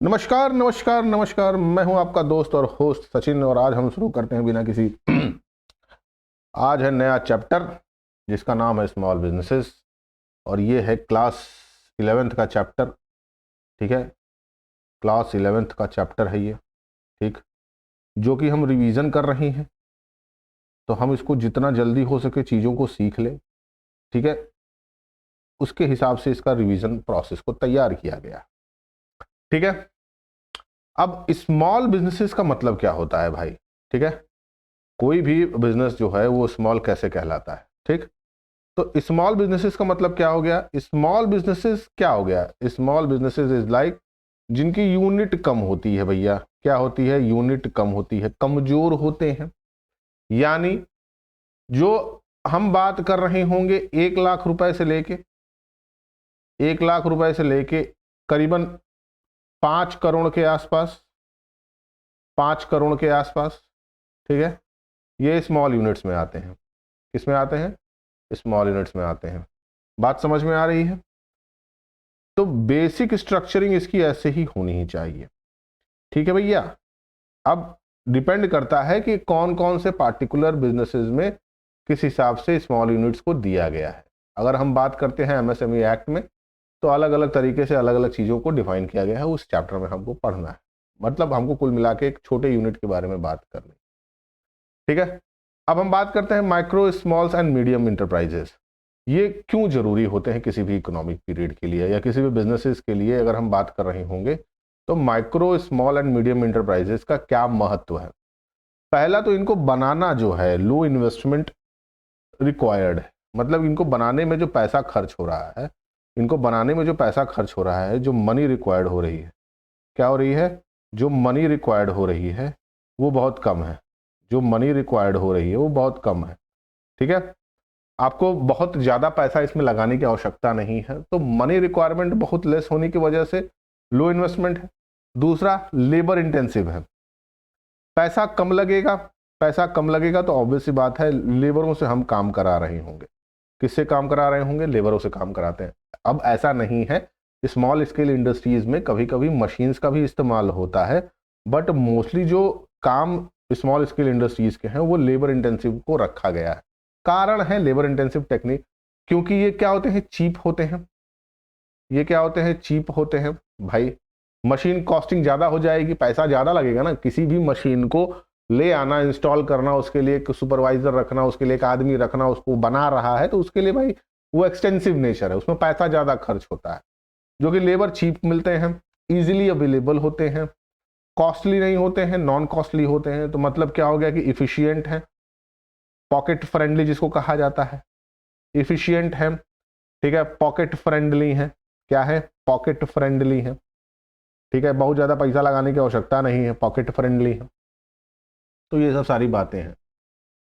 नमस्कार नमस्कार नमस्कार। मैं हूं आपका दोस्त और होस्ट सचिन और आज हम शुरू करते हैं बिना किसी आज है नया चैप्टर जिसका नाम है स्मॉल बिजनेसेस और ये है क्लास 11th का चैप्टर। ठीक है, क्लास 11th का चैप्टर है ये। ठीक, जो कि हम रिवीजन कर रहे हैं तो हम इसको जितना जल्दी हो सके चीज़ों को सीख लें। ठीक है, उसके हिसाब से इसका रिवीजन प्रोसेस को तैयार किया गया। ठीक है, अब स्मॉल बिजनेसेस का मतलब क्या होता है भाई? ठीक है, कोई भी बिजनेस जो है वो स्मॉल कैसे कहलाता है? ठीक, तो स्मॉल बिजनेसेस का मतलब क्या हो गया? स्मॉल बिजनेसेस क्या हो गया? स्मॉल बिजनेसेस इज लाइक जिनकी यूनिट कम होती है। भैया क्या होती है? यूनिट कम होती है, कमजोर होते हैं। यानी जो हम बात कर रहे होंगे 1 लाख रुपए से लेके 1 लाख रुपए से लेके करीबन 5 करोड़ के आसपास, 5 करोड़ के आसपास। ठीक है, ये स्मॉल यूनिट्स में आते हैं। किस में आते हैं? स्मॉल यूनिट्स में आते हैं। बात समझ में आ रही है? तो बेसिक स्ट्रक्चरिंग इसकी ऐसे ही होनी ही चाहिए। ठीक है भैया, अब डिपेंड करता है कि कौन कौन से पार्टिकुलर बिजनेसेस में किस हिसाब से स्मॉल यूनिट्स को दिया गया है। अगर हम बात करते हैं एमएसएमई एक्ट में तो अलग अलग तरीके से अलग अलग चीज़ों को डिफाइन किया गया है। उस चैप्टर में हमको पढ़ना है, मतलब हमको कुल मिला के एक छोटे यूनिट के बारे में बात करनी। ठीक है, अब हम बात करते हैं micro smalls and medium enterprises. ये क्यों जरूरी होते हैं किसी भी इकोनॉमिक पीरियड के लिए या किसी भी बिजनेसेस के लिए? अगर हम बात कर रहे होंगे तो micro small and medium enterprises का क्या महत्व है? पहला तो इनको बनाना जो है लो इन्वेस्टमेंट रिक्वायर्ड है। मतलब इनको बनाने में जो पैसा खर्च हो रहा है, इनको बनाने में जो पैसा खर्च हो रहा है, जो मनी रिक्वायर्ड हो रही है, क्या हो रही है? जो मनी रिक्वायर्ड हो रही है वो बहुत कम है। जो मनी रिक्वायर्ड हो रही है वो बहुत कम है। ठीक है, आपको बहुत ज़्यादा पैसा इसमें लगाने की आवश्यकता नहीं है, तो मनी रिक्वायरमेंट बहुत लेस होने की वजह से लो इन्वेस्टमेंट है। दूसरा, लेबर इंटेंसिव है, पैसा कम लगेगा। पैसा कम लगेगा तो ऑब्वियस सी बात है लेबरों से हम काम करा रहे होंगे। किससे काम करा रहे होंगे? लेबरों से काम कराते हैं। अब ऐसा नहीं है, स्मॉल स्केल इंडस्ट्रीज में कभी कभी मशीन्स का भी इस्तेमाल होता है, बट मोस्टली जो काम स्मॉल स्केल इंडस्ट्रीज के हैं वो लेबर इंटेंसिव को रखा गया है। कारण है लेबर इंटेंसिव टेक्निक, क्योंकि ये क्या होते हैं? चीप होते हैं। ये क्या होते हैं? चीप होते हैं। भाई मशीन कॉस्टिंग ज़्यादा हो जाएगी, पैसा ज़्यादा लगेगा ना। किसी भी मशीन को ले आना, इंस्टॉल करना, उसके लिए एक सुपरवाइजर रखना, उसके लिए एक आदमी रखना, उसको बना रहा है तो उसके लिए भाई वो एक्सटेंसिव नेचर है, उसमें पैसा ज़्यादा खर्च होता है। जो कि लेबर चीप मिलते हैं, ईजिली अवेलेबल होते हैं, कॉस्टली नहीं होते हैं, नॉन कॉस्टली होते हैं। तो मतलब क्या हो गया कि इफिशियंट है, पॉकेट फ्रेंडली जिसको कहा जाता है, इफिशियंट है। ठीक है, पॉकेट फ्रेंडली है। क्या है? पॉकेट फ्रेंडली है। ठीक है, बहुत ज़्यादा पैसा लगाने की आवश्यकता नहीं है, पॉकेट फ्रेंडली है। तो ये सब सारी बातें हैं।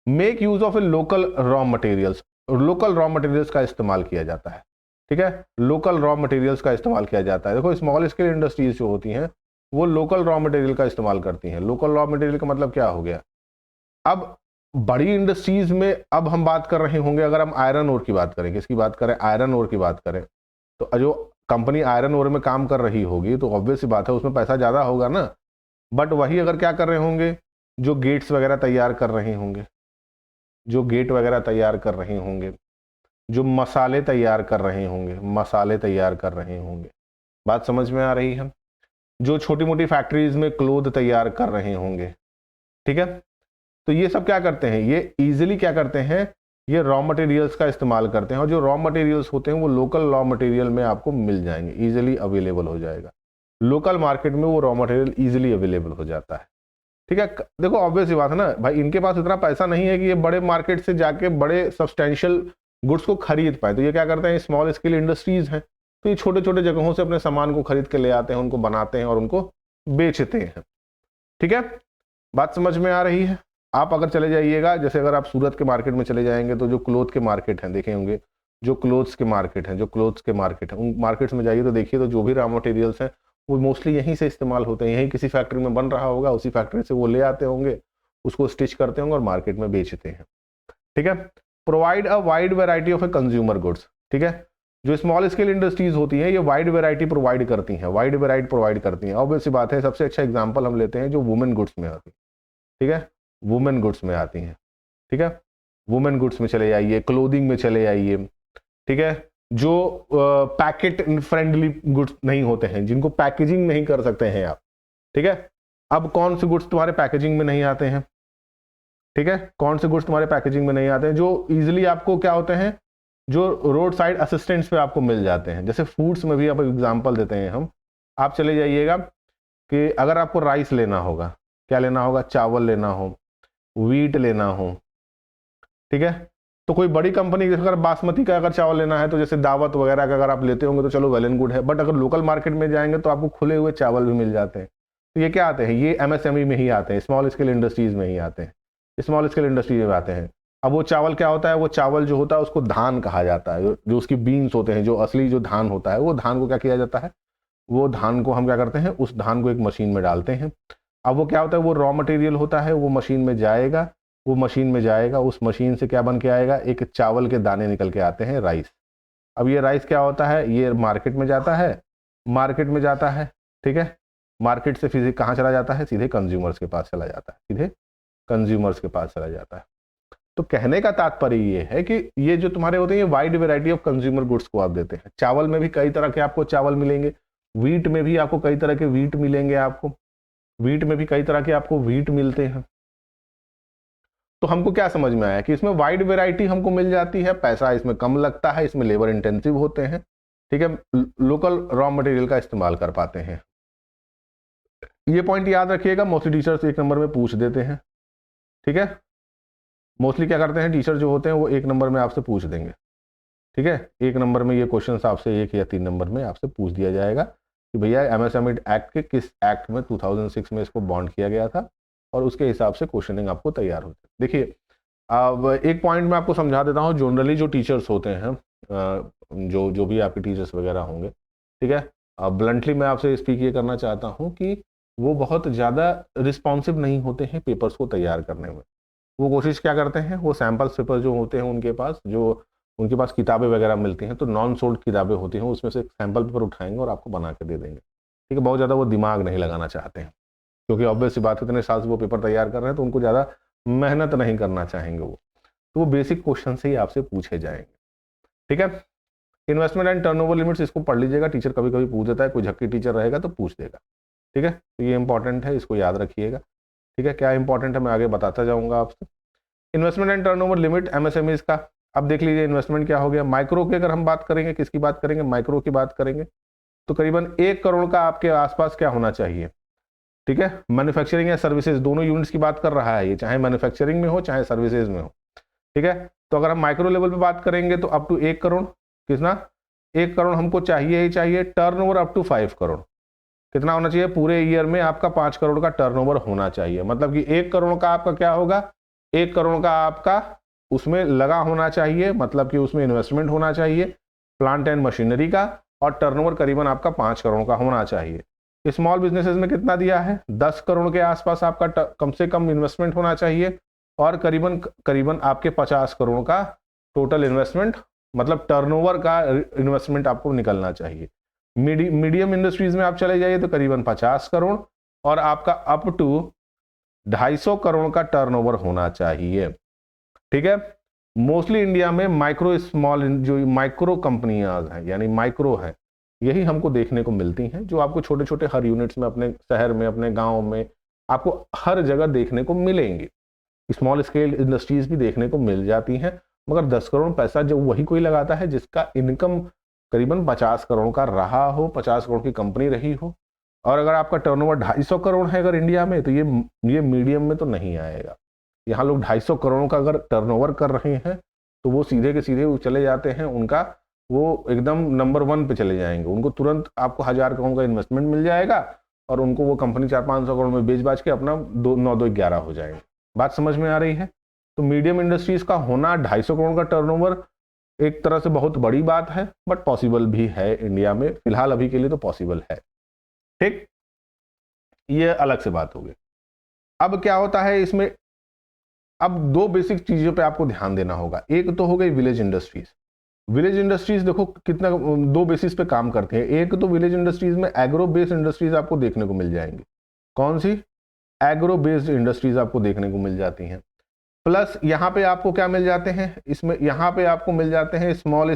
Make use of A local raw materials, local raw materials का इस्तेमाल किया जाता है। ठीक है, लोकल रॉ मटेरियल्स का इस्तेमाल किया जाता है। देखो स्मॉल स्केल इंडस्ट्रीज जो होती हैं वो लोकल रॉ मटेरियल का इस्तेमाल करती हैं। लोकल रॉ मटेरियल का मतलब क्या हो गया? अब बड़ी इंडस्ट्रीज में अब हम बात कर रहे होंगे, अगर हम आयरन ओर की बात करें, किसकी बात करें? आयरन ओर की बात करें, तो जो कंपनी आयरन ओर में काम कर रही होगी तो ऑब्वियस सी बात है उसमें पैसा ज़्यादा होगा ना। बट वही अगर क्या कर रहे होंगे, जो गेट्स वगैरह तैयार कर रहे होंगे, जो गेट वगैरह तैयार कर रहे होंगे, जो मसाले तैयार कर रहे होंगे, मसाले तैयार कर रहे होंगे, बात समझ में आ रही है? जो छोटी मोटी फैक्ट्रीज में क्लोथ तैयार कर रहे होंगे। ठीक है, तो ये सब क्या करते हैं? ये इजीली क्या करते हैं? ये रॉ मटेरियल्स का इस्तेमाल करते हैं और जो रॉ मटेरियल्स होते हैं वो लोकल रॉ मटेरियल में आपको मिल जाएंगे, इजीली अवेलेबल हो जाएगा। लोकल मार्केट में वो रॉ मटेरियल इजीली अवेलेबल हो जाता है। ठीक है, देखो ऑब्वियस ही बात है ना भाई, इनके पास इतना पैसा नहीं है कि ये बड़े मार्केट से जाके बड़े सब्सटेंशियल गुड्स को खरीद पाए। तो ये क्या करते हैं? स्मॉल स्केल इंडस्ट्रीज हैं तो ये छोटे छोटे जगहों से अपने सामान को खरीद के ले आते हैं, उनको बनाते हैं और उनको बेचते हैं। ठीक है, बात समझ में आ रही है? आप अगर चले जाइएगा, जैसे अगर आप सूरत के मार्केट में चले जाएंगे तो जो क्लोथ के मार्केट हैं देखे होंगे, जो क्लोथ्स के मार्केट हैं, जो क्लोथ्स के मार्केट हैं, उन मार्केट्स में जाइए तो देखिए तो जो भी रॉ मटेरियल्स हैं वो मोस्टली यहीं से इस्तेमाल होते हैं। यहीं किसी फैक्ट्री में बन रहा होगा, उसी फैक्ट्री से वो ले आते होंगे, उसको स्टिच करते होंगे और मार्केट में बेचते हैं। ठीक है, provide a wide variety of a consumer goods. ठीक है, जो स्मॉल स्केल इंडस्ट्रीज होती हैं ये वाइड वैरायटी प्रोवाइड करती हैं, वाइड वैरायटी प्रोवाइड करती हैं। ऑब्वियस सी बात है, सबसे अच्छा एग्जांपल हम लेते हैं जो वुमेन गुड्स में आती है, ठीक है, वुमेन गुड्स में आती हैं, ठीक है, वुमेन गुड्स में चले जाइए, क्लोथिंग में चले जाइए, ठीक है, जो पैकेट फ्रेंडली गुड्स नहीं होते हैं, जिनको पैकेजिंग नहीं कर सकते हैं आप, ठीक है। अब कौन से गुड्स तुम्हारे पैकेजिंग में नहीं आते हैं, ठीक है, कौन से गुड्स तुम्हारे पैकेजिंग में नहीं आते हैं, जो इजीली आपको क्या होते हैं, जो रोड साइड असिस्टेंट्स पे आपको मिल जाते हैं। जैसे फूड्स में भी आप एग्जांपल देते हैं हम, आप चले जाइएगा कि अगर आपको राइस लेना होगा, क्या लेना होगा, चावल लेना हो, वीट लेना हो, ठीक है, तो कोई बड़ी कंपनी अगर बासमती का अगर चावल लेना है तो जैसे दावत वगैरह का अगर आप लेते होंगे तो चलो वेल एंड गुड है, बट अगर लोकल मार्केट में जाएंगे तो आपको खुले हुए चावल भी मिल जाते हैं। तो ये क्या आते हैं, ये एमएसएमई में ही आते हैं, स्मॉल स्केल इंडस्ट्रीज में ही आते हैं, स्मॉल स्केल इंडस्ट्रीज में आते हैं। अब वो चावल क्या होता है, वो चावल जो होता है उसको धान कहा जाता है, जो उसकी बीन्स होते हैं, जो असली जो धान होता है, वो धान को क्या किया जाता है, वो धान को हम क्या करते हैं, उस धान को एक मशीन में डालते हैं। अब वो क्या होता है, वो रॉ मटेरियल होता है, वो मशीन में जाएगा, वो मशीन में जाएगा, उस मशीन से क्या बन के आएगा, एक चावल के दाने निकल के आते हैं, राइस। अब ये राइस क्या होता है, ये मार्केट में जाता है, मार्केट में जाता है, ठीक है, मार्केट से सीधे कहाँ चला जाता है, सीधे कंज्यूमर्स के पास चला जाता है, सीधे कंज्यूमर्स के पास चला जाता है। तो कहने का तात्पर्य ये है कि ये जो तुम्हारे होते हैं ये wide variety of consumer goods को आप देते हैं। चावल में भी कई तरह के आपको चावल मिलेंगे, वीट में भी आपको कई तरह के वीट मिलेंगे, आपको वीट में भी कई तरह के आपको वीट मिलते हैं। तो हमको क्या समझ में आया कि इसमें वाइड वैरायटी हमको मिल जाती है, पैसा इसमें कम लगता है, इसमें लेबर इंटेंसिव होते हैं, ठीक है, लोकल रॉ मटेरियल का इस्तेमाल कर पाते हैं। ये पॉइंट याद रखिएगा, मोस्टली टीचर्स एक नंबर में पूछ देते हैं, ठीक है, मोस्टली क्या करते हैं टीचर जो होते हैं वो एक नंबर में आपसे पूछ देंगे, ठीक है, एक नंबर में ये क्वेश्चन आपसे 1 या 3 नंबर में आपसे पूछ दिया जाएगा कि भैया एमएसएमई एक्ट के किस एक्ट में 2006 में इसको बॉन्ड किया गया था, और उसके हिसाब से क्वेश्चनिंग आपको तैयार होती है। देखिए अब एक पॉइंट मैं आपको समझा देता हूँ, जनरली जो टीचर्स होते हैं, जो भी आपके टीचर्स वगैरह होंगे, ठीक है, ब्लंटली मैं आपसे स्पीक ये करना चाहता हूँ कि वो बहुत ज़्यादा रिस्पॉन्सिव नहीं होते हैं पेपर्स को तैयार करने में। वो कोशिश क्या करते हैं, वो सैम्पल पेपर जो होते हैं उनके पास, जो उनके पास किताबें वगैरह मिलती हैं, तो नॉन सोल्ड किताबें होती हैं, उसमें से एक सैम्पल पेपर उठाएंगे और आपको बना के दे देंगे, ठीक है। बहुत ज़्यादा वो दिमाग नहीं लगाना चाहते हैं, क्योंकि ऑब्वियस सी बात है, इतने साल से वो पेपर तैयार कर रहे हैं तो उनको ज़्यादा मेहनत नहीं करना चाहेंगे वो, तो वो बेसिक क्वेश्चन से ही आपसे पूछे जाएंगे, ठीक है। इन्वेस्टमेंट एंड टर्नओवर लिमिट्स, इसको पढ़ लीजिएगा, टीचर कभी कभी पूछ देता है, कोई झक्की टीचर रहेगा तो पूछ देगा, ठीक है, तो ये इंपॉर्टेंट है, इसको याद रखिएगा, ठीक है। क्या इंपॉर्टेंट है मैं आगे बताता जाऊँगा आपसे। Investment and turnover limit MSMEs का, अब देख लीजिए इन्वेस्टमेंट क्या हो गया। माइक्रो की अगर हम बात करेंगे, किसकी बात करेंगे, माइक्रो की बात करेंगे, तो करीबन 1 करोड़ का आपके आसपास क्या होना चाहिए, ठीक है। मैन्युफैक्चरिंग या सर्विसेज दोनों यूनिट्स की बात कर रहा है ये, चाहे मैन्युफैक्चरिंग में हो चाहे सर्विसेज में हो, ठीक है। तो अगर हम माइक्रो लेवल पे बात करेंगे तो अप टू 1 करोड़, कितना, 1 करोड़ हमको चाहिए ही चाहिए। टर्नओवर अप टू 5 करोड़, कितना होना चाहिए, पूरे ईयर में आपका 5 करोड़ का टर्नओवर होना चाहिए। मतलब कि 1 करोड़ का आपका क्या होगा, 1 करोड़ का आपका उसमें लगा होना चाहिए, मतलब कि उसमें इन्वेस्टमेंट होना चाहिए प्लांट एंड मशीनरी का, और टर्नओवर करीबन आपका 5 करोड़ का होना चाहिए। स्मॉल बिजनेसेस में कितना दिया है, 10 करोड़ के आसपास आपका कम से कम इन्वेस्टमेंट होना चाहिए, और करीबन करीबन आपके 50 करोड़ का टोटल इन्वेस्टमेंट, मतलब टर्नओवर का इन्वेस्टमेंट आपको निकलना चाहिए। मीडियम इंडस्ट्रीज में आप चले जाइए तो करीबन 50 करोड़, और आपका अप टू 250 करोड़ का टर्नओवर होना चाहिए, ठीक है। मोस्टली इंडिया में माइक्रो स्मॉल जो माइक्रो कंपनियां हैं, यानी माइक्रो है, यही हमको देखने को मिलती हैं, जो आपको छोटे छोटे हर यूनिट्स में, अपने शहर में, अपने गांव में आपको हर जगह देखने को मिलेंगी। स्मॉल स्केल इंडस्ट्रीज भी देखने को मिल जाती हैं, मगर 10 करोड़ पैसा जो वही कोई लगाता है जिसका इनकम करीबन 50 करोड़ का रहा हो, 50 करोड़ की कंपनी रही हो। और अगर आपका टर्नओवर 250 करोड़ है अगर इंडिया में, तो ये मीडियम में तो नहीं आएगा। यहाँ लोग 250 करोड़ का अगर टर्नओवर कर रहे हैं तो वो सीधे के सीधे वो चले जाते हैं, उनका वो एकदम नंबर 1 पे चले जाएंगे, उनको तुरंत आपको 1000 करोड़ का इन्वेस्टमेंट मिल जाएगा, और उनको वो कंपनी 400-500 करोड़ में बेच बाच के अपना 9-2-11 हो जाएंगे। बात समझ में आ रही है। तो मीडियम इंडस्ट्रीज का होना 250 करोड़ का टर्नओवर एक तरह से बहुत बड़ी बात है, बट पॉसिबल भी है इंडिया में, फिलहाल अभी के लिए तो पॉसिबल है, ठीक। ये अलग से बात हो गई। अब क्या होता है इसमें, अब 2 बेसिक चीजों पे आपको ध्यान देना होगा। एक तो हो गई विलेज इंडस्ट्रीज, विलेज इंडस्ट्रीज देखो कितना दो बेसिस पे काम करते हैं। एक तो विलेज इंडस्ट्रीज में एग्रो बेस्ड इंडस्ट्रीज आपको देखने को मिल जाएंगी। कौन सी? एग्रो बेस्ड इंडस्ट्रीज आपको देखने को मिल जाती हैं। प्लस यहाँ पे आपको क्या मिल जाते हैं, इसमें यहाँ पे आपको मिल जाते हैं स्मॉल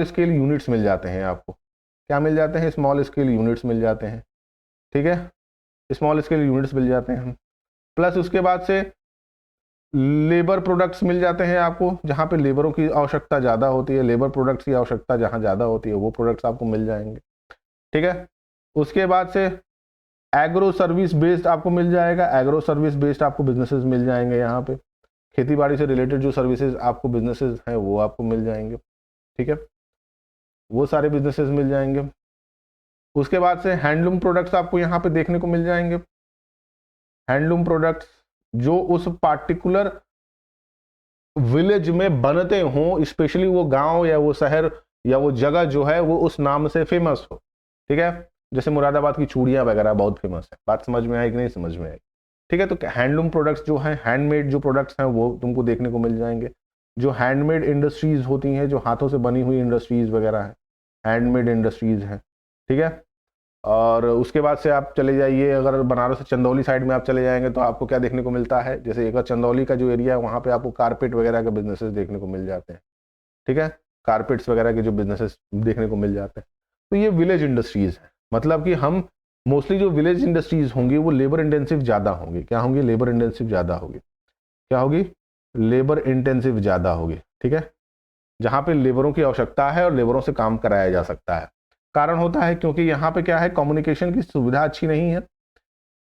स्केल यूनिट्स मिल जाते हैं। आपको क्या मिल जाते हैं? स्मॉल स्केल यूनिट्स मिल जाते हैं। ठीक है, स्मॉल स्केल यूनिट्स मिल जाते हैं। प्लस उसके बाद से लेबर प्रोडक्ट्स मिल जाते हैं आपको, जहाँ पे लेबरों की आवश्यकता ज़्यादा होती है, लेबर प्रोडक्ट्स की आवश्यकता जहाँ ज़्यादा होती है वो प्रोडक्ट्स आपको मिल जाएंगे। ठीक है, उसके बाद से एग्रो सर्विस बेस्ड आपको मिल जाएगा। एग्रो सर्विस बेस्ड आपको बिजनेसेस मिल जाएंगे। यहाँ पे खेती बाड़ी से रिलेटेड जो सर्विसेज आपको बिजनेसेस हैं वो आपको मिल जाएंगे। ठीक है, वो सारे बिजनेसेस मिल जाएंगे। उसके बाद से हैंडलूम प्रोडक्ट्स आपको यहाँ पे देखने को मिल जाएंगे। हैंडलूम प्रोडक्ट्स जो उस पार्टिकुलर विलेज में बनते हों, स्पेशली वो गांव या वो शहर या वो जगह जो है वो उस नाम से फेमस हो। ठीक है, जैसे मुरादाबाद की चूड़ियाँ वगैरह बहुत फेमस है। बात समझ में आई कि नहीं समझ में आई? ठीक है, तो हैंडलूम प्रोडक्ट्स जो हैं, हैंडमेड जो प्रोडक्ट्स हैं वो तुमको देखने को मिल जाएंगे। जो हैंडमेड इंडस्ट्रीज होती हैं, जो हाथों से बनी हुई इंडस्ट्रीज वगैरह हैं, हैंडमेड इंडस्ट्रीज हैं। ठीक है, और उसके बाद से आप चले जाइए, अगर बनारस से चंदौली साइड में आप चले जाएंगे तो आपको क्या देखने को मिलता है? जैसे एक चंदौली का जो एरिया है वहाँ पे आपको कारपेट वगैरह के बिजनेसेस देखने को मिल जाते हैं। ठीक है, कारपेट्स वगैरह के जो बिजनेसेस देखने को मिल जाते हैं। तो ये विलेज इंडस्ट्रीज है। मतलब कि हम मोस्टली जो विलेज इंडस्ट्रीज होंगी वो लेबर इंटेंसिव ज़्यादा होंगी। क्या होंगी? लेबर इंटेंसिव ज़्यादा होगी। क्या होगी? लेबर इंटेंसिव ज़्यादा होगी। ठीक है, जहाँ पे लेबरों की आवश्यकता है और लेबरों से काम कराया जा सकता है। कारण होता है क्योंकि यहाँ पे क्या है, कम्युनिकेशन की सुविधा अच्छी नहीं है।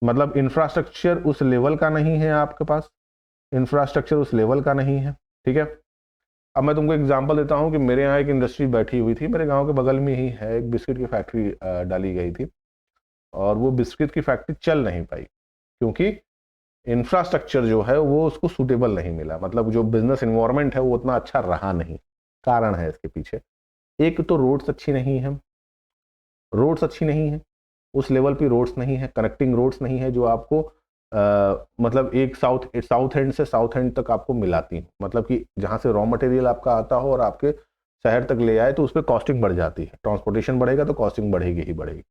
मतलब इंफ्रास्ट्रक्चर उस लेवल का नहीं है आपके पास, इंफ्रास्ट्रक्चर उस लेवल का नहीं है। ठीक है, अब मैं तुमको एग्जांपल देता हूँ कि मेरे यहाँ एक इंडस्ट्री बैठी हुई थी, मेरे गांव के बगल में ही है, एक बिस्किट की फैक्ट्री डाली गई थी और वो बिस्किट की फैक्ट्री चल नहीं पाई क्योंकि इंफ्रास्ट्रक्चर जो है वो उसको सूटेबल नहीं मिला। मतलब जो बिजनेस इन्वायरमेंट है वो उतना अच्छा रहा नहीं। कारण है इसके पीछे, एक तो रोड्स अच्छी नहीं है, रोड्स अच्छी नहीं है, उस लेवल पे रोड्स नहीं है, कनेक्टिंग रोड्स नहीं है जो आपको मतलब एक साउथ एंड से साउथ एंड तक आपको मिलाती है। मतलब कि जहाँ से रॉ मटेरियल आपका आता हो और आपके शहर तक ले आए तो उस पर कॉस्टिंग बढ़ जाती है। ट्रांसपोर्टेशन बढ़ेगा तो कॉस्टिंग बढ़ेगी ही बढ़ेगी।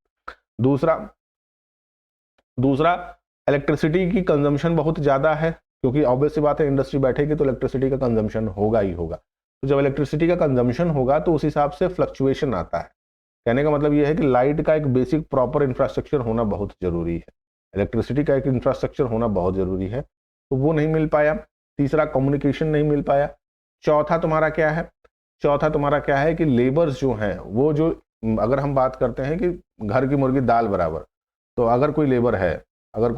दूसरा इलेक्ट्रिसिटी की कंजम्पशन बहुत ज़्यादा है क्योंकि ऑब्वियस सी बात है इंडस्ट्री बैठेगी तो इलेक्ट्रिसिटी का कंजम्पशन होगा ही होगा। तो जब इलेक्ट्रिसिटी का कंजम्पशन होगा तो उस हिसाब से फ्लक्चुएशन आता है। कहने का मतलब यह है कि लाइट का एक बेसिक प्रॉपर इंफ्रास्ट्रक्चर होना बहुत ज़रूरी है, इलेक्ट्रिसिटी का एक इंफ्रास्ट्रक्चर होना बहुत ज़रूरी है, तो वो नहीं मिल पाया। तीसरा कम्युनिकेशन नहीं मिल पाया। चौथा तुम्हारा क्या है कि लेबर्स जो हैं वो जो, अगर हम बात करते हैं कि घर की मुर्गी दाल बराबर, तो अगर कोई लेबर है, अगर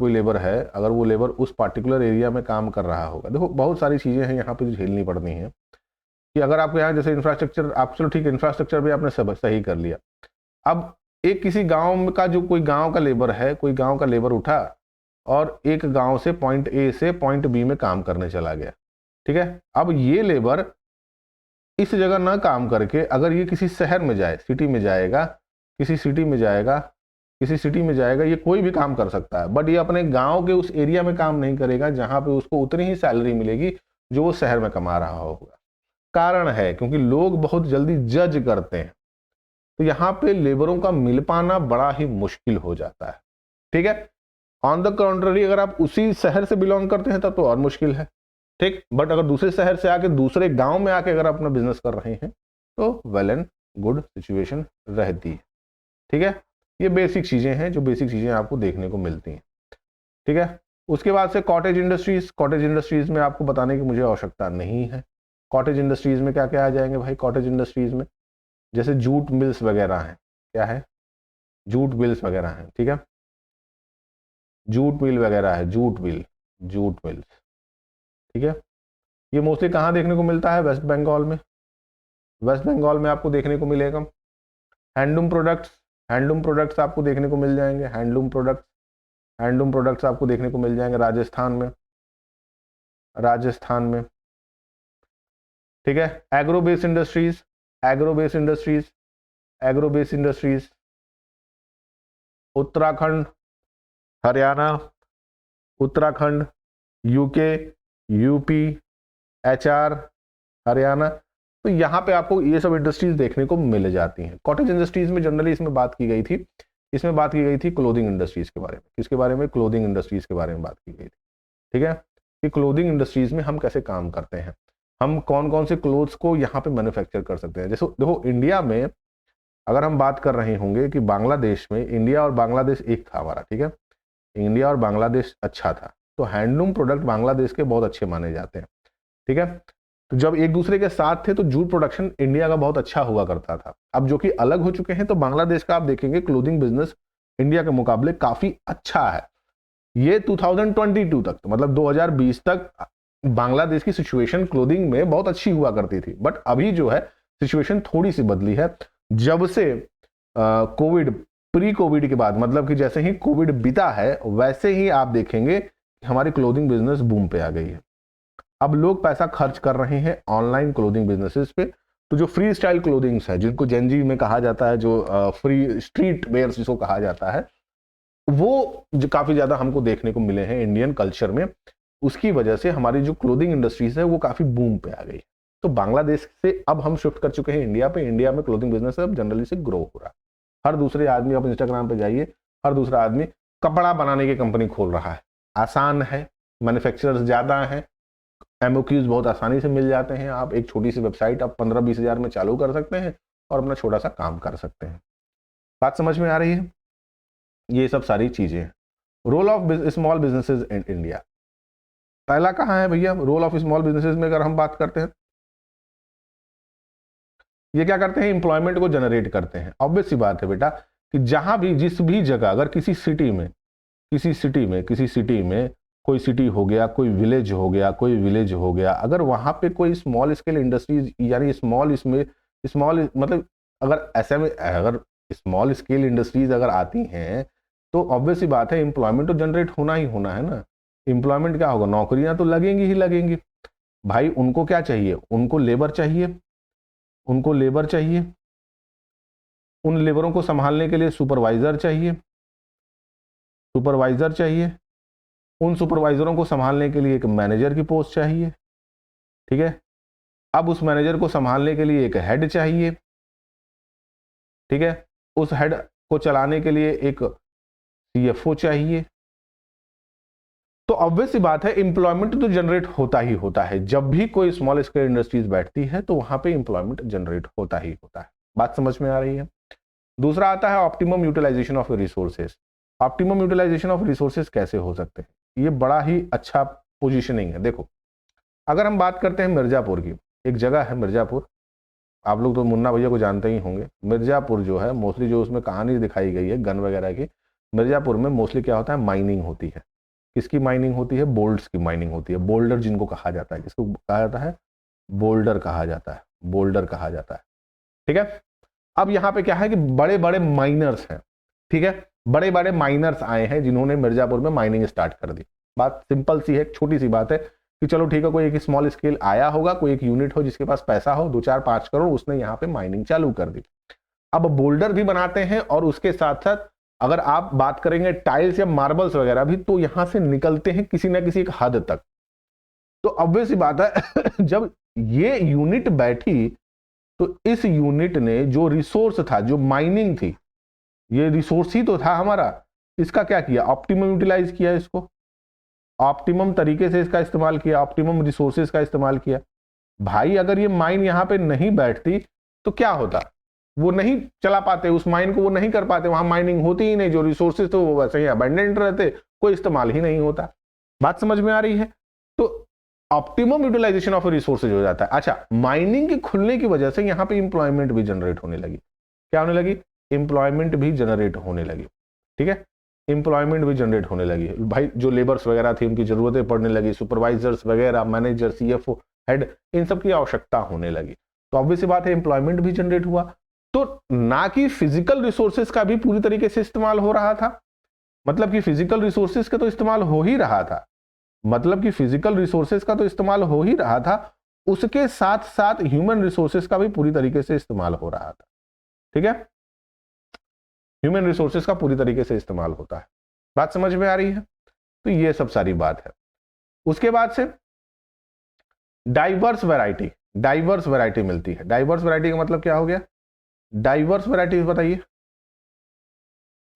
वो लेबर उस पार्टिकुलर एरिया में काम कर रहा होगा, देखो बहुत सारी चीज़ें हैं यहाँ पे जो झेलनी पड़नी है कि अगर आपके यहाँ जैसे इंफ्रास्ट्रक्चर, आप चलो ठीक है इंफ्रास्ट्रक्चर भी आपने सब सही कर लिया। अब एक किसी गांव का जो कोई गांव का लेबर है, कोई गांव का लेबर उठा और एक गांव से पॉइंट ए से पॉइंट बी में काम करने चला गया। ठीक है, अब ये लेबर इस जगह ना काम करके अगर ये किसी शहर में जाए, सिटी में जाएगा, किसी सिटी में जाएगा, ये कोई भी काम कर सकता है, बट ये अपने गांव के उस एरिया में काम नहीं करेगा जहां पे उसको उतनी ही सैलरी मिलेगी जो वो शहर में कमा रहा होगा। कारण है क्योंकि लोग बहुत जल्दी जज करते हैं, तो यहाँ पे लेबरों का मिल पाना बड़ा ही मुश्किल हो जाता है। ठीक है, ऑन द कंट्री अगर आप उसी शहर से बिलोंग करते हैं तब तो और मुश्किल है। ठीक, बट अगर दूसरे शहर से आके दूसरे गांव में आके अगर अपना बिजनेस कर रहे हैं तो वेल एंड गुड सिचुएशन रहती है। ठीक है, ये बेसिक चीजें हैं, जो बेसिक चीजें आपको देखने को मिलती हैं। ठीक है, उसके बाद से कॉटेज इंडस्ट्रीज में आपको बताने की मुझे आवश्यकता नहीं है। कॉटेज इंडस्ट्रीज में क्या क्या आ जाएंगे भाई? कॉटेज इंडस्ट्रीज में जैसे जूट मिल्स वगैरह हैं। क्या है? जूट मिल्स वगैरह हैं। ठीक है, जूट मिल वगैरह है, जूट मिल्स। ठीक है, ये मोस्टली कहाँ देखने को मिलता है? वेस्ट बंगाल में आपको देखने को मिलेगा। हैंडलूम प्रोडक्ट्स आपको देखने को मिल जाएंगे। हैंडलूम प्रोडक्ट्स आपको देखने को मिल जाएंगे राजस्थान में। ठीक है, agro based industries Uttarakhand, Haryana, UK, UP, HR, Haryana. तो यहाँ पे आपको ये सब इंडस्ट्रीज देखने को मिल जाती हैं। कॉटेज इंडस्ट्रीज में जनरली इसमें बात की गई थी, क्लोथिंग इंडस्ट्रीज के बारे में। किसके बारे में? क्लोथिंग इंडस्ट्रीज के बारे में बात की गई थी। ठीक है, कि क्लोथिंग इंडस्ट्रीज में हम कैसे काम करते हैं, हम कौन कौन से क्लोथ्स को यहाँ पे मैन्युफैक्चर कर सकते हैं। जैसे देखो, इंडिया में अगर हम बात कर रहे होंगे कि बांग्लादेश में, इंडिया और बांग्लादेश एक था हमारा, ठीक है, इंडिया और बांग्लादेश अच्छा था, तो हैंडलूम प्रोडक्ट बांग्लादेश के बहुत अच्छे माने जाते हैं। ठीक है, तो जब एक दूसरे के साथ थे तो जूट प्रोडक्शन इंडिया का बहुत अच्छा हुआ करता था। अब जो कि अलग हो चुके हैं, तो बांग्लादेश का आप देखेंगे क्लोथिंग बिजनेस इंडिया के मुकाबले काफी अच्छा है। ये 2022 तक, तो मतलब 2020 तक बांग्लादेश की सिचुएशन क्लोथिंग में बहुत अच्छी हुआ करती थी, बट अभी जो है सिचुएशन थोड़ी सी बदली है। जब से कोविड, प्री कोविड के बाद, मतलब कि जैसे ही कोविड बीता है, वैसे ही आप देखेंगे हमारी क्लोथिंग बिजनेस बूम पे आ गई है। अब लोग पैसा खर्च कर रहे हैं ऑनलाइन क्लोथिंग बिजनेसेस पे। तो जो फ्री स्टाइल क्लोथिंग्स है, जिनको जेनजी में कहा जाता है, जो फ्री स्ट्रीट वेयर्स जिसको कहा जाता है, वो जो काफी ज्यादा हमको देखने को मिले हैं इंडियन कल्चर में। उसकी वजह से हमारी जो क्लोथिंग इंडस्ट्रीज है वो काफी बूम पे आ गई। तो बांग्लादेश से अब हम शिफ्ट कर चुके हैं इंडिया पे। इंडिया में क्लोथिंग बिजनेस अब जनरली से ग्रो हो रहा है। हर दूसरे आदमी, आप इंस्टाग्राम पे जाइए, हर दूसरा आदमी कपड़ा बनाने की कंपनी खोल रहा है। आसान है, मैन्युफैक्चरर्स ज्यादा हैं, एमओक्यूज बहुत आसानी से मिल जाते हैं। आप एक छोटी सी वेबसाइट आप 15-20 हज़ार में चालू कर सकते हैं और अपना छोटा सा काम कर सकते हैं। बात समझ में आ रही है? ये सब सारी चीजें। Role of small businesses in India, पहला कहाँ है भैया? रोल ऑफ स्मॉल बिजनेसेस में अगर हम बात करते हैं, ये क्या करते हैं? इंप्लॉयमेंट को जनरेट करते हैं। ऑब्वियस सी बात है बेटा कि जहां भी, जिस भी जगह, अगर किसी सिटी में कोई सिटी हो गया, कोई विलेज हो गया, अगर वहां पे कोई स्मॉल स्केल इंडस्ट्रीज, यानी स्मॉल मतलब अगर ऐसे में अगर स्मॉल स्केल इंडस्ट्रीज अगर आती हैं, तो ऑब्वियस सी बात है एम्प्लॉयमेंट तो जनरेट होना ही होना है ना। एम्प्लॉयमेंट क्या होगा? नौकरियां तो लगेंगी ही लगेंगी। भाई उनको क्या चाहिए? उनको लेबर चाहिए। उन लेबरों को संभालने के लिए सुपरवाइजर चाहिए। उन सुपरवाइजरों को संभालने के लिए एक मैनेजर की पोस्ट चाहिए। ठीक है, अब उस मैनेजर को संभालने के लिए एक हेड चाहिए। ठीक है, उस हेड को चलाने के लिए एक सीएफओ चाहिए। तो ऑब्वियस सी बात है एम्प्लॉयमेंट तो जनरेट होता ही होता है। जब भी कोई स्मॉल स्केल इंडस्ट्रीज बैठती है तो वहां पे एम्प्लॉयमेंट जनरेट होता ही होता है। बात समझ में आ रही है? दूसरा आता है optimum utilization of resources. Optimum utilization of resources कैसे हो सकते हैं? ये बड़ा ही अच्छा पोजीशनिंग है। देखो, अगर हम बात करते हैं मिर्जापुर की, एक जगह है मिर्जापुर, आप लोग तो मुन्ना भैया को जानते ही होंगे। मिर्जापुर जो है, मोस्टली जो उसमें कहानी दिखाई गई है गन वगैरह की, मिर्जापुर में मोस्टली क्या होता है? माइनिंग होती है। किसकी माइनिंग होती है? बोल्ड्स की माइनिंग होती है। बोल्डर जिनको कहा जाता है, किसको कहा जाता है? बोल्डर कहा जाता है। ठीक है, अब यहाँ पे क्या है कि बड़े बड़े माइनर्स हैं। ठीक है, बड़े बड़े माइनर्स आए हैं जिन्होंने मिर्जापुर में माइनिंग स्टार्ट कर दी। बात सिंपल सी है, छोटी सी बात है कि चलो ठीक है, कोई एक स्मॉल स्केल आया होगा, कोई एक यूनिट हो जिसके पास पैसा हो, 2-4-5 करोड़, उसने यहाँ पे माइनिंग चालू कर दी। अब बोल्डर भी बनाते हैं और उसके साथ साथ अगर आप बात करेंगे टाइल्स या मार्बल्स वगैरह भी, तो यहां से निकलते हैं किसी ना किसी एक हद तक। तो ऑब्वियस सी बात है जब ये यूनिट बैठी, तो इस यूनिट ने जो रिसोर्स था, जो माइनिंग थी, ये रिसोर्स ही तो था हमारा, इसका क्या किया? ऑप्टिमम यूटिलाइज किया, इसको ऑप्टिमम तरीके से इसका इस्तेमाल किया, ऑप्टिमम रिसोर्सेज का इस्तेमाल किया। भाई अगर ये माइन यहां पे नहीं बैठती तो क्या होता? वो नहीं चला पाते उस माइन को, वो नहीं कर पाते, वहां माइनिंग होती ही नहीं, जो रिसोर्सेज तो वो वैसे ही अबंडेंट रहते, कोई इस्तेमाल ही नहीं होता। बात समझ में आ रही है? तो ऑप्टिमम यूटिलाइजेशन ऑफ रिसोर्सेज हो जाता है। अच्छा, माइनिंग के खुलने की वजह से यहाँ पे इंप्लॉयमेंट भी जनरेट होने लगी। क्या होने लगी? इंप्लॉयमेंट भी जनरेट होने लगी। ठीक है, इंप्लॉयमेंट भी जनरेट होने लगी। भाई जो लेबर्स वगैरह थी उनकी जरूरतें पड़ने लगी, सुपरवाइजर्स वगैरह, मैनेजर, सीएफओ, हेड, इन सब की आवश्यकता होने लगी। तो ऑब्वियस सी बात है इंप्लॉयमेंट भी जनरेट हुआ। तो ना कि फिजिकल रिसोर्सेज का भी पूरी तरीके से इस्तेमाल हो रहा था, मतलब कि फिजिकल रिसोर्सेज का तो इस्तेमाल हो ही रहा था, उसके साथ साथ ह्यूमन रिसोर्सेज का भी पूरी तरीके से इस्तेमाल हो रहा था। ठीक है, ह्यूमन रिसोर्सेज का पूरी तरीके से इस्तेमाल होता है। बात समझ में आ रही है? तो ये सब सारी बात है। उसके बाद से डाइवर्स वैरायटी, डाइवर्स वैरायटी मिलती है। डाइवर्स वैरायटी का मतलब क्या हो गया? डाइवर्स वैरायटी बताइए,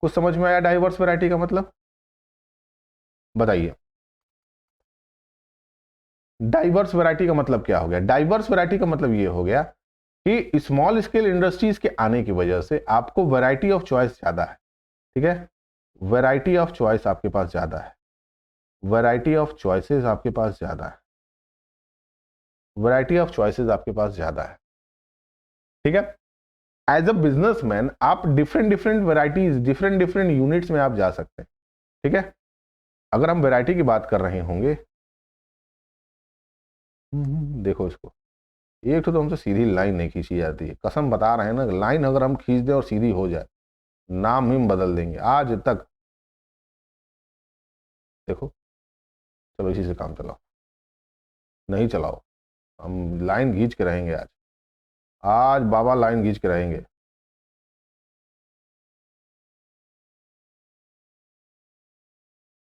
कुछ समझ में आया डाइवर्स वैरायटी का मतलब? बताइए, डाइवर्स वैरायटी का मतलब क्या हो गया? डाइवर्स वैरायटी का मतलब ये हो गया कि स्मॉल स्केल इंडस्ट्रीज के आने की वजह से आपको वैरायटी ऑफ चॉइस ज्यादा है। ठीक है, वैरायटी ऑफ चॉइस आपके पास ज्यादा है, वैरायटी ऑफ चॉइसेस आपके पास ज्यादा है, वैरायटी ऑफ चॉइसेस आपके पास ज्यादा है। ठीक है, एज अ बिजनेसमैन आप different different varieties, different different units में आप जा सकते हैं। ठीक है, अगर हम वैरायटी की बात कर रहे होंगे, देखो इसको, एक तो हमसे सीधी लाइन नहीं खींची जाती है, कसम बता रहे हैं ना, लाइन अगर हम खींच दें और सीधी हो जाए, नाम ही बदल देंगे आज तक। देखो, चलो इसी से काम चलाओ, नहीं चलाओ, हम लाइन खींच के रहेंगे आज, आज बाबा लाइन खींच के रहेंगे।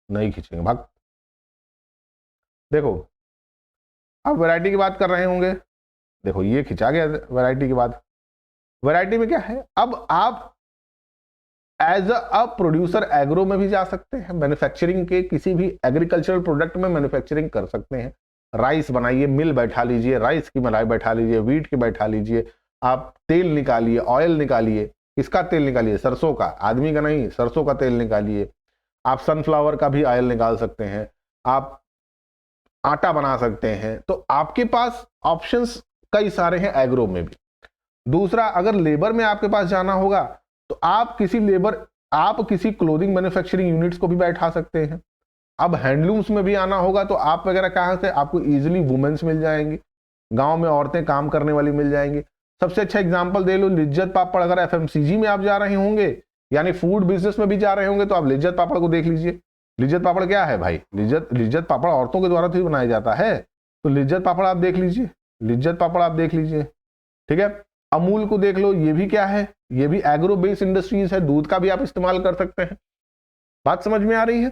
नहीं खींचेंगे, भाग। देखो, आप वैरायटी की बात कर रहे होंगे, देखो ये खिंचा गया वैरायटी की बात। वैरायटी में क्या है, अब आप एज अ प्रोड्यूसर एग्रो में भी जा सकते हैं, मैन्युफैक्चरिंग के किसी भी एग्रीकल्चरल प्रोडक्ट में मैन्युफैक्चरिंग कर सकते हैं। राइस बनाइए, मिल बैठा लीजिए, राइस की मलाई बैठा लीजिए, वीट की बैठा लीजिए, आप तेल निकालिए, ऑयल निकालिए। किसका तेल निकालिए? सरसों का, आदमी का नहीं, सरसों का तेल निकालिए। आप सनफ्लावर का भी ऑयल निकाल सकते हैं, आप आटा बना सकते हैं। तो आपके पास ऑप्शंस कई सारे हैं एग्रो में भी। दूसरा, अगर लेबर में आपके पास जाना होगा तो आप किसी क्लोथिंग मैन्युफैक्चरिंग यूनिट्स को भी बैठा सकते हैं। अब हैंडलूम्स में भी आना होगा तो आप वगैरह कहां से, आपको इजीली वुमेन्स मिल जाएंगी, गांव में औरतें काम करने वाली मिल जाएंगी। सबसे अच्छा एग्जांपल दे लो, लिज्जत पापड़। अगर एफएमसीजी में आप जा रहे होंगे, यानी फूड बिजनेस में भी जा रहे होंगे, तो आप लिज्जत पापड़ को देख लीजिए। लिज्जत पापड़ क्या है भाई? लिज्जत पापड़ औरतों के द्वारा तो बनाया जाता है, तो लिज्जत पापड़ आप देख लीजिए, लिज्जत पापड़ आप देख लीजिए। ठीक है, अमूल को देख लो, ये भी क्या है? ये भी एग्रो बेस्ड इंडस्ट्रीज है, दूध का भी आप इस्तेमाल कर सकते हैं। बात समझ में आ रही है?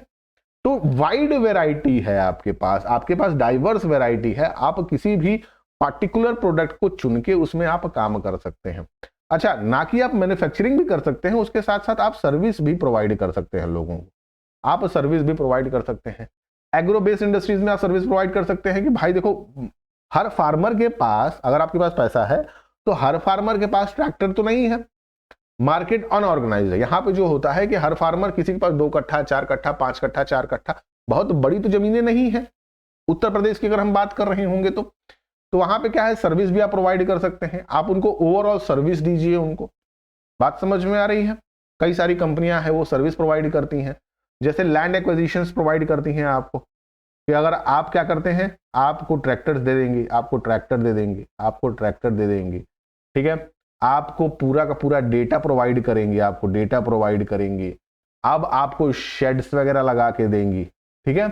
तो वाइड वैरायटी है आपके पास डाइवर्स वैरायटी है। आप किसी भी पार्टिकुलर प्रोडक्ट को चुन के उसमें आप काम कर सकते हैं। अच्छा, ना कि आप मैन्युफैक्चरिंग भी कर सकते हैं, उसके साथ साथ आप सर्विस भी प्रोवाइड कर सकते हैं लोगों को, आप सर्विस भी प्रोवाइड कर सकते हैं। एग्रो बेस्ड इंडस्ट्रीज में आप सर्विस प्रोवाइड कर सकते हैं कि भाई देखो, हर फार्मर के पास, अगर आपके पास पैसा है तो हर फार्मर के पास ट्रैक्टर तो नहीं है। मार्केट अनऑर्गेनाइज है। यहां पे जो होता है कि हर फार्मर, किसी के पास 2 कट्ठा, 4 कट्ठा, 5 कट्ठा, 4 कट्ठा, बहुत बड़ी तो जमीनें नहीं है। उत्तर प्रदेश की अगर हम बात कर रहे होंगे तो वहां पे क्या है, सर्विस भी आप प्रोवाइड कर सकते हैं। आप उनको ओवरऑल सर्विस दीजिए उनको। बात समझ में आ रही है? कई सारी कंपनियां हैं वो सर्विस प्रोवाइड करती हैं, जैसे लैंड एक्विजिशंस प्रोवाइड करती हैं आपको, कि अगर आप क्या करते हैं, आपको ट्रैक्टर दे देंगे, आपको ट्रैक्टर दे देंगे, आपको ट्रैक्टर दे देंगे। ठीक है, आपको पूरा का पूरा डेटा प्रोवाइड करेंगे, आपको डेटा प्रोवाइड करेंगे। अब आपको शेड्स वगैरह लगा के देंगी। ठीक है,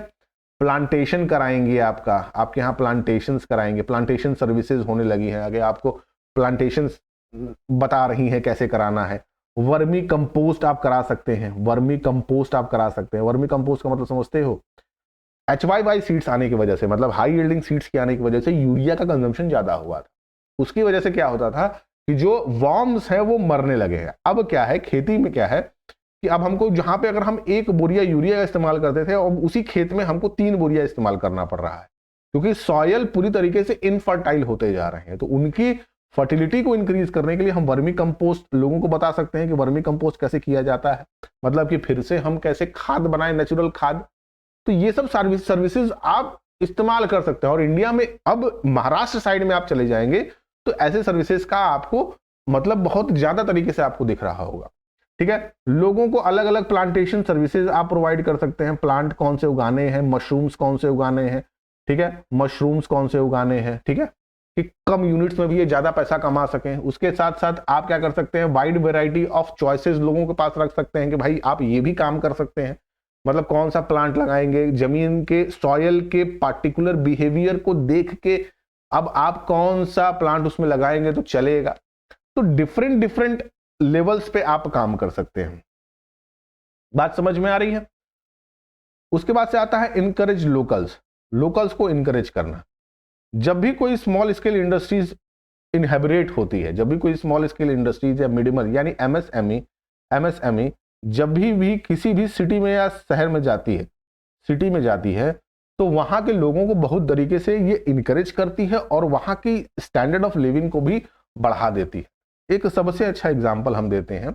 प्लांटेशन कराएंगे, आपके यहाँ प्लांटेशंस कराएंगे, प्लांटेशन सर्विसेज होने लगी हैं, आगे आपको प्लांटेशंस बता रही हैं कैसे कराना है। वर्मी कंपोस्ट आप करा सकते हैं, वर्मी कंपोस्ट आप करा सकते हैं। वर्मी कंपोस्ट का मतलब समझते हो? HYY सीड्स आने की वजह से, मतलब हाई यील्डिंग सीड्स के आने की वजह से यूरिया का कंजम्पशन ज्यादा हुआ था। उसकी वजह से क्या होता था कि जो वॉर्म्स है वो मरने लगे हैं। अब क्या है, खेती में क्या है कि अब हमको, जहां पे अगर हम 1 बोरिया यूरिया का इस्तेमाल करते थे, और उसी खेत में हमको 3 बोरिया इस्तेमाल करना पड़ रहा है, क्योंकि सॉयल पूरी तरीके से इनफर्टाइल होते जा रहे हैं। तो उनकी फर्टिलिटी को इंक्रीज करने के लिए हम वर्मी कंपोस्ट लोगों को बता सकते हैं कि वर्मी कंपोस्ट कैसे किया जाता है, मतलब कि फिर से हम कैसे खाद बनाए, नेचुरल खाद। तो ये सब सर्विसेज आप इस्तेमाल कर सकते हैं। और इंडिया में अब महाराष्ट्र साइड में आप चले जाएंगे तो ऐसे सर्विसेज का आपको मतलब बहुत ज्यादा तरीके से आपको दिख रहा होगा। ठीक है, लोगों को अलग अलग प्लांटेशन सर्विसेज आप प्रोवाइड कर सकते हैं। प्लांट कौन से उगाने हैं, मशरूम्स कौन से उगाने हैं, ठीक है, मशरूम्स कौन से उगाने हैं, ठीक है, कि कम यूनिट्स में भी ये ज्यादा पैसा कमा सकें। उसके साथ साथ आप क्या कर सकते हैं, वाइड वेराइटी ऑफ चॉइसेस लोगों के पास रख सकते हैं कि भाई आप ये भी काम कर सकते हैं। मतलब कौन सा प्लांट लगाएंगे, जमीन के सॉयल के पार्टिकुलर बिहेवियर को देख के अब आप कौन सा प्लांट उसमें लगाएंगे तो चलेगा। तो डिफरेंट डिफरेंट लेवल्स पे आप काम कर सकते हैं। बात समझ में आ रही है? उसके बाद से आता है इनकरेज लोकल्स, लोकल्स को इनकरेज करना। जब भी कोई स्मॉल स्केल इंडस्ट्रीज इनहेबिटेट होती है, जब भी कोई स्मॉल स्केल इंडस्ट्रीज या मिडिल यानी एमएसएमई जब भी किसी भी सिटी में या शहर में जाती है, सिटी में जाती है, तो वहां के लोगों को बहुत तरीके से ये इनकरेज करती है और वहां की स्टैंडर्ड ऑफ लिविंग को भी बढ़ा देती है। एक सबसे अच्छा एग्जाम्पल हम देते हैं,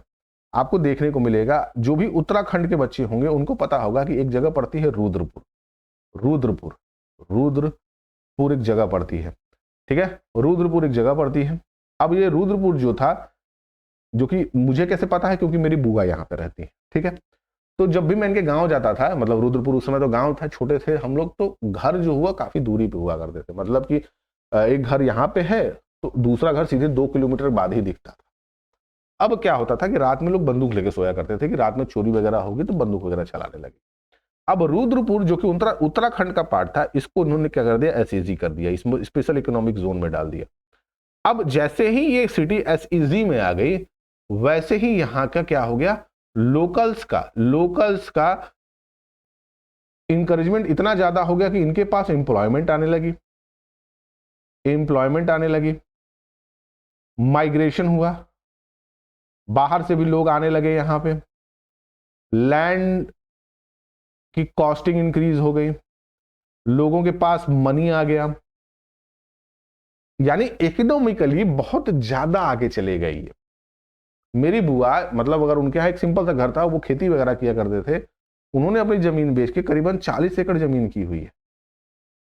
आपको देखने को मिलेगा, जो भी उत्तराखंड के बच्चे होंगे उनको पता होगा कि एक जगह पड़ती है रुद्रपुर, रुद्रपुर रुद्रपुर एक जगह पड़ती है, ठीक है, रुद्रपुर एक जगह पड़ती है। अब ये रुद्रपुर जो था, जो कि मुझे कैसे पता है, क्योंकि मेरी बुआ यहाँ पे रहती है, ठीक है। तो जब भी मैं इनके गांव जाता था, मतलब रुद्रपुर उस समय तो गांव था, छोटे थे हम लोग, तो घर जो हुआ काफी दूरी पे हुआ करते थे, मतलब कि एक घर यहाँ पे है तो दूसरा घर सीधे 2 किलोमीटर बाद ही दिखता था। अब क्या होता था कि रात में लोग बंदूक लेके सोया करते थे कि रात में चोरी वगैरह होगी तो बंदूक वगैरह चलाने लगे। अब रुद्रपुर जो कि उत्तराखंड का पार्ट था, इसको उन्होंने क्या कर दिया, एसईजी कर दिया, इसमें स्पेशल इकोनॉमिक जोन में डाल दिया। अब जैसे ही ये सिटी एसईजी में आ गई, वैसे ही यहाँ का क्या हो गया, लोकल्स का इंकरेजमेंट इतना ज्यादा हो गया कि इनके पास एम्प्लॉयमेंट आने लगी, माइग्रेशन हुआ, बाहर से भी लोग आने लगे, यहां पे लैंड की कॉस्टिंग इंक्रीज हो गई, लोगों के पास मनी आ गया, यानी इकोनॉमिकली बहुत ज्यादा आगे चले गई है। मेरी बुआ, मतलब अगर उनके यहाँ एक सिंपल सा घर था, वो खेती वगैरह किया करते थे, उन्होंने अपनी जमीन बेच के करीबन 40 एकड़ जमीन की हुई है,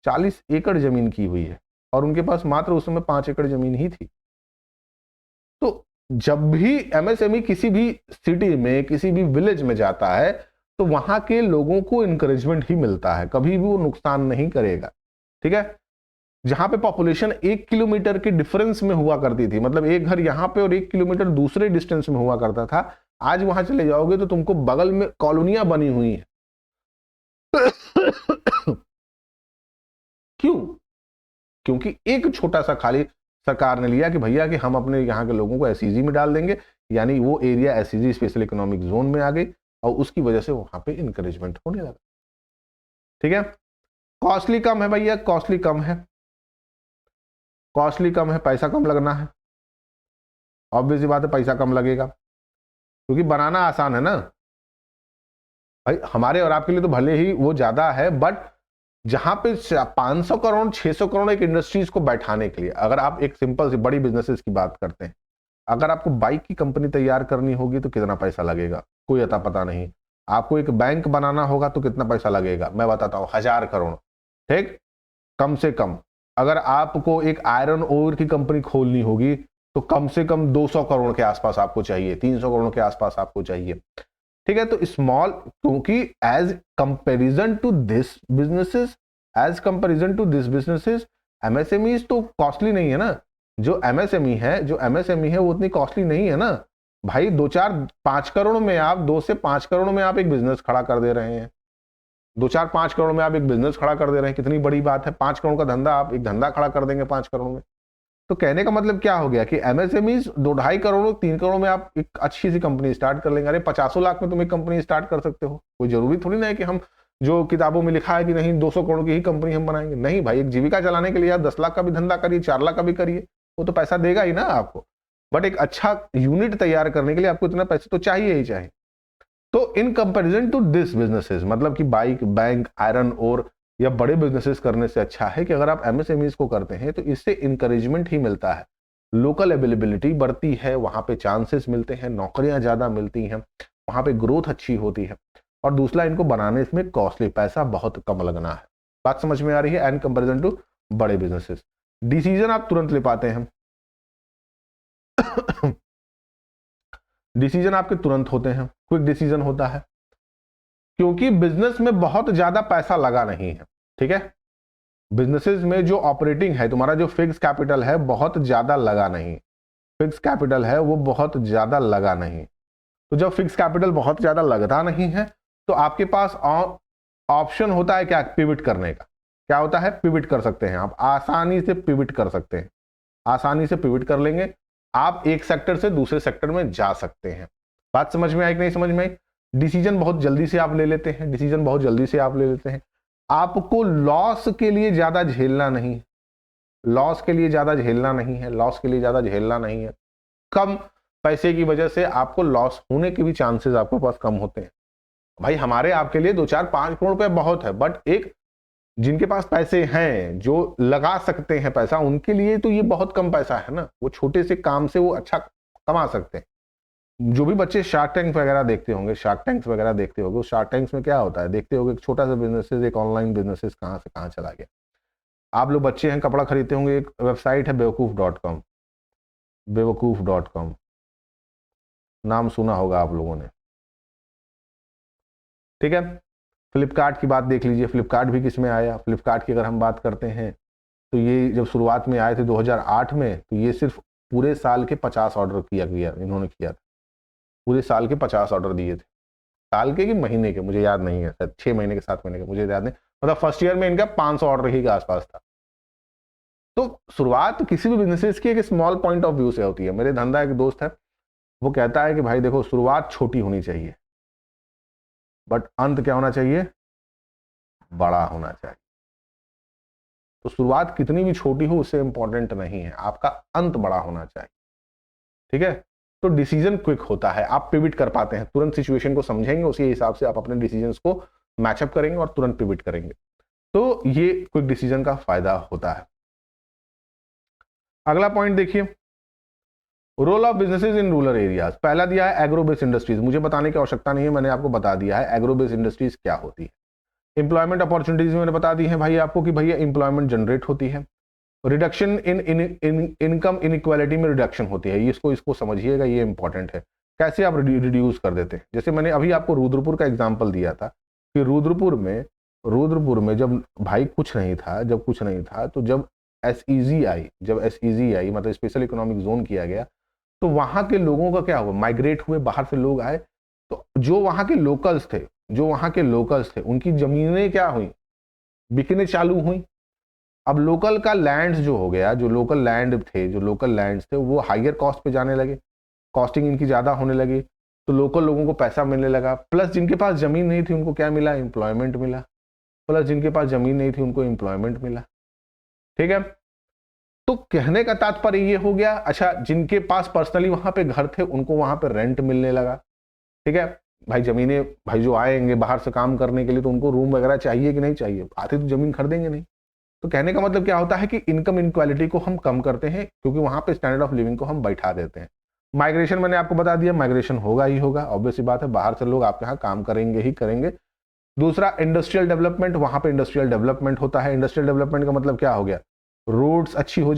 40 एकड़ जमीन की हुई है, और उनके पास मात्र उस समय 5 एकड़ जमीन ही थी। तो जब भी एमएसएमई किसी भी सिटी में, किसी भी विलेज में जाता है, तो वहां के लोगों को इंकरेजमेंट ही मिलता है, कभी भी वो नुकसान नहीं करेगा, ठीक है। जहां पे पॉपुलेशन 1 किलोमीटर के डिफरेंस में हुआ करती थी, मतलब एक घर यहां पे और 1 किलोमीटर दूसरे डिस्टेंस में हुआ करता था, आज वहां चले जाओगे तो तुमको बगल में कॉलोनियां बनी हुई हैं। क्यों? क्योंकि एक छोटा सा खाली सरकार ने लिया कि भैया कि हम अपने यहाँ के लोगों को एसईजी में डाल देंगे, यानी वो area SEG special economic zone में आ गई, और उसकी वजह से वहां पे इंकरेजमेंट होने लगा, ठीक है। कॉस्टली कम है भैया, कॉस्टली कम है, पैसा कम लगना है, ऑब्वियस बात है, पैसा कम लगेगा, क्योंकि बनाना आसान है ना भाई, हमारे और आपके लिए तो भले ही वो ज्यादा है, बट जहां पे 500 करोड़ 600 करोड़ एक इंडस्ट्रीज को बैठाने के लिए, अगर आप एक सिंपल सी बड़ी बिजनेसेस की बात करते हैं, अगर आपको बाइक की कंपनी तैयार करनी होगी तो कितना पैसा लगेगा, कोई अता पता नहीं। आपको एक बैंक बनाना होगा तो कितना पैसा लगेगा, मैं बताता हूं, 1000 करोड़, ठीक, कम से कम। अगर आपको एक आयरन ओर की कंपनी खोलनी होगी तो कम से कम 200 करोड़ के आसपास आपको चाहिए, 300 करोड़ के आसपास आपको चाहिए, ठीक है। तो स्मॉल, क्योंकि as comparison to this businesses MSMEs तो कॉस्टली नहीं है ना। जो एमएसएमई है वो उतनी कॉस्टली नहीं है ना भाई। 2-4-5 करोड़ में आप 2 से 5 करोड़ में आप एक बिजनेस खड़ा कर दे रहे हैं, 2-4-5 करोड़ में आप एक बिजनेस खड़ा कर दे रहे हैं, कितनी बड़ी बात है। 5 करोड़ का धंधा आप एक धंधा खड़ा कर देंगे 5 करोड़ में। तो कहने का मतलब क्या हो गया कि एमएसएमईज 2-2.5 करोड़ 3 करोड़ में आप एक अच्छी सी कंपनी स्टार्ट कर लेंगे। अरे 50 लाख में तुम एक कंपनी स्टार्ट कर सकते हो, कोई जरूरी थोड़ी ना है कि हम जो किताबों में लिखा है कि नहीं 200 करोड़ की ही कंपनी हम बनाएंगे। नहीं भाई, एक जीविका चलाने के लिए आप 10 लाख का भी धंधा करिए, 4 लाख का भी करिए, वो तो पैसा देगा ही ना आपको। बट एक अच्छा यूनिट तैयार करने के लिए आपको इतना पैसे तो चाहिए ही चाहिए। तो in comparison to this businesses, मतलब कि बाइक, बैंक, आयरन ओर या बड़े बिजनेसेस करने से अच्छा है कि अगर आप एमएसएमईज को करते हैं तो इससे इंकरेजमेंट ही मिलता है, लोकल अवेलेबिलिटी बढ़ती है, वहां पे चांसेस मिलते हैं, नौकरियां ज्यादा मिलती हैं, वहां पे ग्रोथ अच्छी होती है। और दूसरा, इनको बनाने इसमें कॉस्टली, पैसा बहुत कम लगना है। बात समझ में आ रही है? एंड कंपेरिजन टू बड़े बिजनेसेस, डिसीजन आप तुरंत ले पाते हैं। डिसीजन आपके तुरंत होते हैं, क्विक डिसीजन होता है, क्योंकि बिजनेस में बहुत ज्यादा पैसा लगा नहीं है, ठीक है। बिजनेसेस में जो ऑपरेटिंग है, तुम्हारा जो फिक्स कैपिटल है बहुत ज्यादा लगा नहीं, फिक्स कैपिटल है वो बहुत ज्यादा लगा नहीं। तो जब फिक्स कैपिटल बहुत ज्यादा लगता नहीं है तो आपके पास ऑप्शन होता है क्या, पिविट करने का। क्या होता है? पिविट कर सकते हैं आप, आसानी से पिविट कर सकते हैं, आसानी से पिविट कर लेंगे आप, एक सेक्टर से दूसरे सेक्टर में जा सकते हैं। बात समझ में आई कि नहीं समझ में आई? डिसीजन बहुत जल्दी से आप ले लेते हैं, डिसीजन बहुत जल्दी से आप ले लेते हैं। आपको लॉस के लिए ज्यादा झेलना नहीं, लॉस के लिए ज़्यादा झेलना नहीं है, लॉस के लिए ज़्यादा झेलना नहीं है। कम पैसे की वजह से आपको लॉस होने के भी चांसेस आपके पास कम होते हैं। भाई हमारे आपके लिए 2-4-5 करोड़ रुपए बहुत है, बट एक जिनके पास पैसे हैं, जो लगा सकते हैं पैसा, उनके लिए तो ये बहुत कम पैसा है ना। वो छोटे से काम से वो अच्छा कमा सकते हैं। जो भी बच्चे शार्क टैंक वगैरह देखते होंगे, शार्क टैंक्स वगैरह देखते होंगे, उस शार्क टैंक्स में क्या होता है, देखते होंगे एक छोटा सा बिजनेसेस, एक ऑनलाइन बिजनेसेस कहाँ से कहाँ चला गया। आप लोग बच्चे हैं, कपड़ा खरीदते होंगे, एक वेबसाइट है बेवकूफ.com, बेवकूफ.com नाम सुना होगा आप लोगों ने, ठीक है। फ्लिपकार्ट की बात देख लीजिए, फ्लिपकार्ट भी किस में आया। फ्लिपकार्ट की अगर हम बात करते हैं तो ये जब शुरुआत में आए थे 2008 में, तो ये सिर्फ पूरे साल के 50 ऑर्डर किया इन्होंने किया था। पूरे साल के 50 ऑर्डर दिए थे। साल के कि महीने के मुझे याद नहीं है, शायद 6 महीने के 7 महीने के मुझे याद नहीं, मतलब फर्स्ट ईयर में इनका 500 ऑर्डर ही के आसपास था। तो शुरुआत किसी भी बिजनेस की एक स्मॉल पॉइंट ऑफ व्यू से होती है। मेरे धंधा एक दोस्त है, वो कहता है कि भाई देखो शुरुआत छोटी होनी चाहिए, बट अंत क्या होना चाहिए, बड़ा होना चाहिए। तो शुरुआत कितनी भी छोटी हो उससे इंपॉर्टेंट नहीं है, आपका अंत बड़ा होना चाहिए, ठीक है। तो डिसीजन क्विक होता है, आप पिविट कर पाते हैं, तुरंत सिचुएशन को समझेंगे, उसी हिसाब से आप अपने डिसीजंस को मैचअप करेंगे और तुरंत पिविट करेंगे। तो ये क्विक डिसीजन का फायदा होता है। अगला पॉइंट देखिए, role of businesses in rural areas. पहला दिया है एग्रो बेस्ड इंडस्ट्रीज। मुझे बताने की आवश्यकता नहीं है, मैंने आपको बता दिया है एग्रो बेस्ड इंडस्ट्रीज क्या होती है। इंप्लॉयमेंट अपॉर्चुनिटीज मैंने बता दी है भाई आपको कि भैया इंप्लॉयमेंट जनरेट होती है। रिडक्शन इन इनकम इनइक्वालिटी में रिडक्शन होती है, इसको समझिएगा, ये इंपॉर्टेंट है। कैसे आप रिड्यूस कर देते हैं, जैसे मैंने अभी आपको रुद्रपुर का एग्जाम्पल दिया था कि रुद्रपुर में जब भाई कुछ नहीं था, तो जब एसईजी आई मतलब स्पेशल इकोनॉमिक जोन किया गया, तो वहां के लोगों का क्या हुआ, माइग्रेट हुए, बाहर से लोग आए। तो जो वहां के लोकल्स थे उनकी जमीनें क्या हुई, बिकने चालू हुई। अब लोकल का लैंड जो हो गया, जो लोकल लैंड्स थे वो हायर कॉस्ट पे जाने लगे, कॉस्टिंग इनकी ज्यादा होने लगी, तो लोकल लोगों को पैसा मिलने लगा। प्लस जिनके पास जमीन नहीं थी उनको क्या मिला, एम्प्लॉयमेंट मिला। ठीक है। तो कहने का तात्पर्य ये हो गया, अच्छा जिनके पास पर्सनली वहां पे घर थे उनको वहां पे रेंट मिलने लगा, ठीक है। भाई जमीनें, भाई जो आएंगे बाहर से काम करने के लिए तो उनको रूम वगैरह चाहिए कि नहीं चाहिए, आते तो जमीन खरीदेंगे नहीं। तो कहने का मतलब क्या होता है कि इनकम इनक्वालिटी को हम कम करते हैं, क्योंकि वहां पे स्टैंडर्ड ऑफ लिविंग को हम बैठा देते हैं। माइग्रेशन मैंने आपको बता दिया, माइग्रेशन होगा ही होगा, ऑब्वियस बात है, बाहर से लोग आपके यहाँ काम करेंगे ही करेंगे। दूसरा इंडस्ट्रियल डेवलपमेंट, वहां पे इंडस्ट्रियल डेवलपमेंट होता है। इंडस्ट्रियल डेवलपमेंट का मतलब क्या हो गया, रोड्स अच्छी हो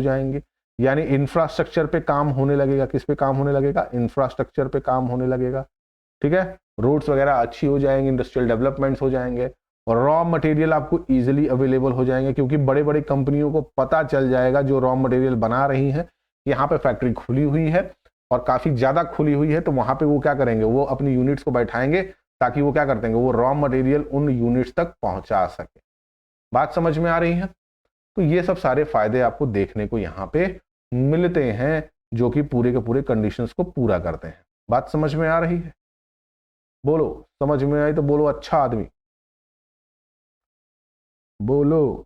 जाएंगी, यानी इंफ्रास्ट्रक्चर पे काम होने लगेगा। किस पे काम होने लगेगा, इंफ्रास्ट्रक्चर पे काम होने लगेगा, ठीक है। रोड्स वगैरह अच्छी हो जाएंगी, इंडस्ट्रियल डेवलपमेंट्स हो जाएंगे, और रॉ मटेरियल आपको इजीली अवेलेबल हो जाएंगे, क्योंकि बड़े बड़े कंपनियों को पता चल जाएगा जो रॉ मटेरियल बना रही हैं, यहाँ पे फैक्ट्री खुली हुई है और काफी ज्यादा खुली हुई है, तो वहां पे वो क्या करेंगे, वो अपनी यूनिट्स को बैठाएंगे ताकि वो क्या करते हैं, वो रॉ मटेरियल उन यूनिट्स तक पहुंचा सके। बात समझ में आ रही है। तो ये सब सारे फायदे आपको देखने को यहाँ पे मिलते हैं, जो कि पूरे के पूरे कंडीशंस को पूरा करते हैं। बात समझ में आ रही है, बोलो समझ में आई तो बोलो, अच्छा आदमी बोलो।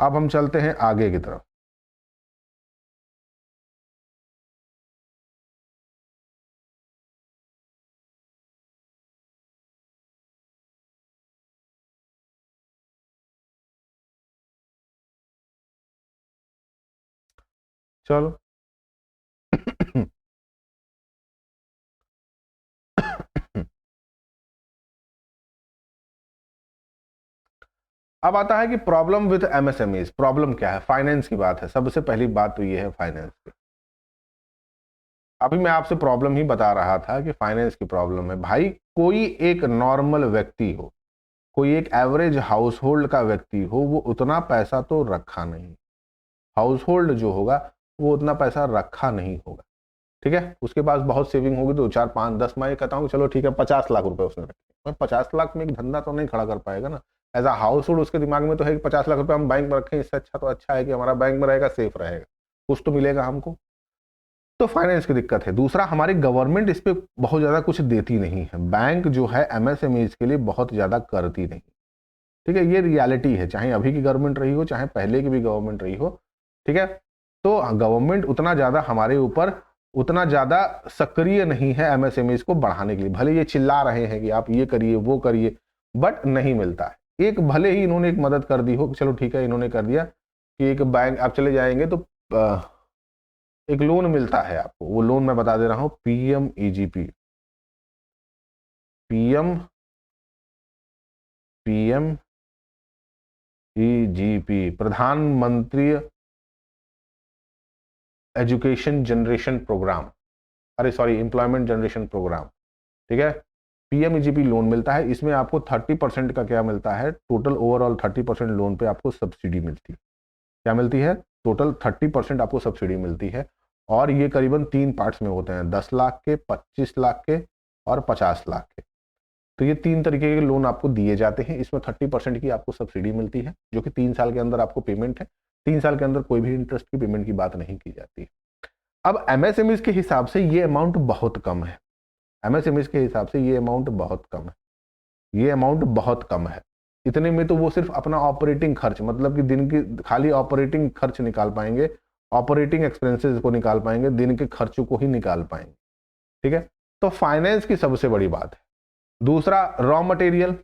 अब हम चलते हैं आगे की तरफ। चलो अब आता है कि प्रॉब्लम विद एमएसएमईज। प्रॉब्लम क्या है, फाइनेंस की बात है। सबसे पहली बात तो ये है फाइनेंस की। अभी मैं आपसे प्रॉब्लम ही बता रहा था कि फाइनेंस की प्रॉब्लम है। भाई कोई एक नॉर्मल व्यक्ति हो, कोई एक एवरेज हाउस होल्ड का व्यक्ति हो, वो उतना पैसा तो रखा नहीं, हाउस होल्ड जो होगा वो उतना पैसा रखा नहीं होगा, ठीक है। उसके पास बहुत सेविंग होगी, 2 4 5 10, मैं कहता हूँ चलो ठीक है 50 लाख रुपए उसने रखे, मैं 50 लाख में एक धंधा तो नहीं खड़ा कर पाएगा ना। एज अ हाउस होल्ड उसके दिमाग में तो है कि 50 लाख रुपए हम बैंक में रखें, इससे अच्छा तो अच्छा है कि हमारा बैंक में रहेगा, सेफ रहेगा, कुछ तो मिलेगा हमको। तो फाइनेंस की दिक्कत है। दूसरा, हमारी गवर्नमेंट इस पे बहुत ज्यादा कुछ देती नहीं है। बैंक जो है एमएसएमईज के लिए बहुत ज्यादा करती नहीं, ठीक है, ये रियलिटी है, चाहे अभी की गवर्नमेंट रही हो चाहे पहले की भी गवर्नमेंट रही हो। ठीक है, तो गवर्नमेंट उतना ज़्यादा हमारे ऊपर उतना ज़्यादा सक्रिय नहीं है एमएसएमईज को बढ़ाने के लिए। भले ये चिल्ला रहे हैं कि आप ये करिए वो करिए, बट नहीं मिलता है। एक भले ही इन्होंने एक मदद कर दी हो, चलो ठीक है इन्होंने कर दिया कि एक बैंक आप चले जाएंगे तो एक लोन मिलता है आपको, वो लोन मैं बता दे रहा हूँ, पीएमईजीपी, पीएमईजीपी, प्रधानमंत्री एजुकेशन जनरेशन प्रोग्राम, अरे सॉरी एम्प्लॉयमेंट जनरेशन प्रोग्राम। ठीक है, पीएमईजीपी लोन मिलता है, इसमें आपको 30% का क्या मिलता है, टोटल ओवरऑल 30% लोन पे आपको सब्सिडी मिलती है। क्या मिलती है, टोटल 30% आपको सब्सिडी मिलती है। और ये करीबन 3 पार्ट्स में होते हैं, 10 लाख के, 25 लाख के और 50 लाख के। तो ये 3 तरीके के लोन आपको दिए जाते हैं। इसमें 30% की आपको सब्सिडी मिलती है, जो कि 3 साल के अंदर आपको पेमेंट है। 3 साल के अंदर कोई भी इंटरेस्ट की पेमेंट की बात नहीं की जाती। अब एमएसएमईज के हिसाब से ये अमाउंट बहुत कम है, एमएसएमईज के हिसाब से ये अमाउंट बहुत कम है, ये अमाउंट बहुत कम है। इतने में तो वो सिर्फ अपना ऑपरेटिंग खर्च, मतलब कि दिन की खाली ऑपरेटिंग खर्च निकाल पाएंगे, ऑपरेटिंग एक्सपेंसेस को निकाल पाएंगे, दिन के खर्चों को ही निकाल पाएंगे। ठीक है, तो फाइनेंस की सबसे बड़ी बात है। दूसरा, रॉ मटेरियल,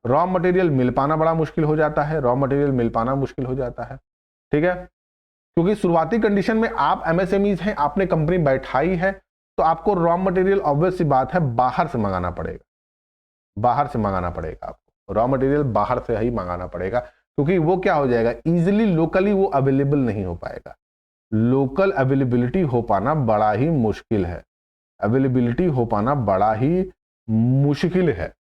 रॉ मटेरियल मिल पाना बड़ा मुश्किल हो जाता है, रॉ मटेरियल मिल पाना मुश्किल हो जाता है। ठीक है, क्योंकि शुरुआती कंडीशन में आप एमएसएमईज हैं, आपने कंपनी बैठाई है, तो आपको रॉ मटेरियल ऑब्वियस सी बात है बाहर से मंगाना पड़ेगा, बाहर से मंगाना पड़ेगा, आपको रॉ मटेरियल बाहर से ही मंगाना पड़ेगा, क्योंकि वो क्या हो जाएगा, इजिली लोकली वो अवेलेबल नहीं हो पाएगा। लोकल अवेलेबिलिटी हो पाना बड़ा ही मुश्किल है, अवेलेबिलिटी हो पाना बड़ा ही मुश्किल है।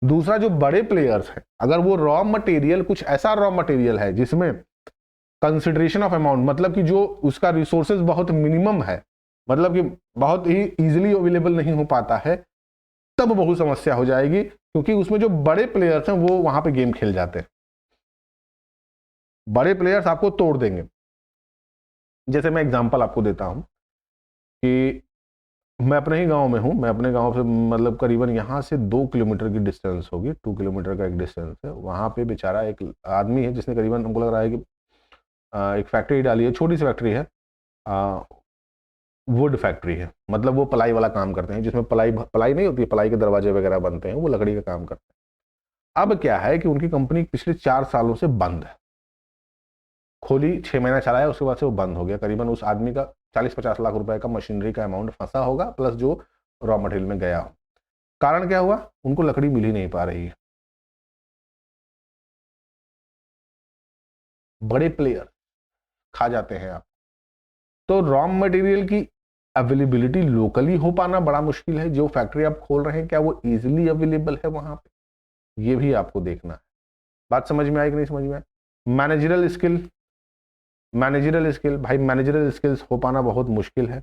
दूसरा, जो बड़े प्लेयर्स हैं, अगर वो रॉ मटेरियल कुछ ऐसा रॉ मटेरियल है जिसमें कंसिडरेशन ऑफ अमाउंट, मतलब कि जो उसका रिसोर्सेज बहुत मिनिमम है, मतलब कि बहुत ही इजीली अवेलेबल नहीं हो पाता है, तब बहुत समस्या हो जाएगी, क्योंकि उसमें जो बड़े प्लेयर्स हैं वो वहां पे गेम खेल जाते हैं। बड़े प्लेयर्स आपको तोड़ देंगे। जैसे मैं एग्जांपल आपको देता हूं कि मैं अपने ही गांव में हूं, मैं अपने गांव से मतलब करीबन यहां से 2 किलोमीटर की डिस्टेंस होगी, 2 किलोमीटर का एक डिस्टेंस है। वहां पे बेचारा एक आदमी है जिसने करीबन, हमको लग रहा है कि एक फैक्ट्री डाली है, छोटी सी फैक्ट्री है, वुड फैक्ट्री है, मतलब वो पलाई वाला काम करते हैं, जिसमें पलाई नहीं होती, पलाई के दरवाजे वगैरह बनते हैं, वो लकड़ी का काम करते हैं। अब क्या है कि उनकी कंपनी पिछले 4 सालों से बंद है, खोली 6 महीना चलाया, उसके बाद से वो बंद हो गया। करीबन उस आदमी का 40-50 लाख रुपए का मशीनरी का अमाउंट फंसा होगा, प्लस जो रॉ मटेरियल में गया हो। कारण क्या हुआ, उनको लकड़ी मिल ही नहीं पा रही है। बड़े प्लेयर खा जाते हैं आप। तो रॉ मटेरियल की अवेलेबिलिटी लोकली हो पाना बड़ा मुश्किल है। जो फैक्ट्री आप खोल रहे हैं क्या वो इजीली अवेलेबल है वहां पे, ये भी आपको देखना है। बात समझ में आई कि नहीं समझ में आई? मैनेजरल स्किल, मैनेजरल स्किल, भाई मैनेजरल स्किल्स हो पाना बहुत मुश्किल है।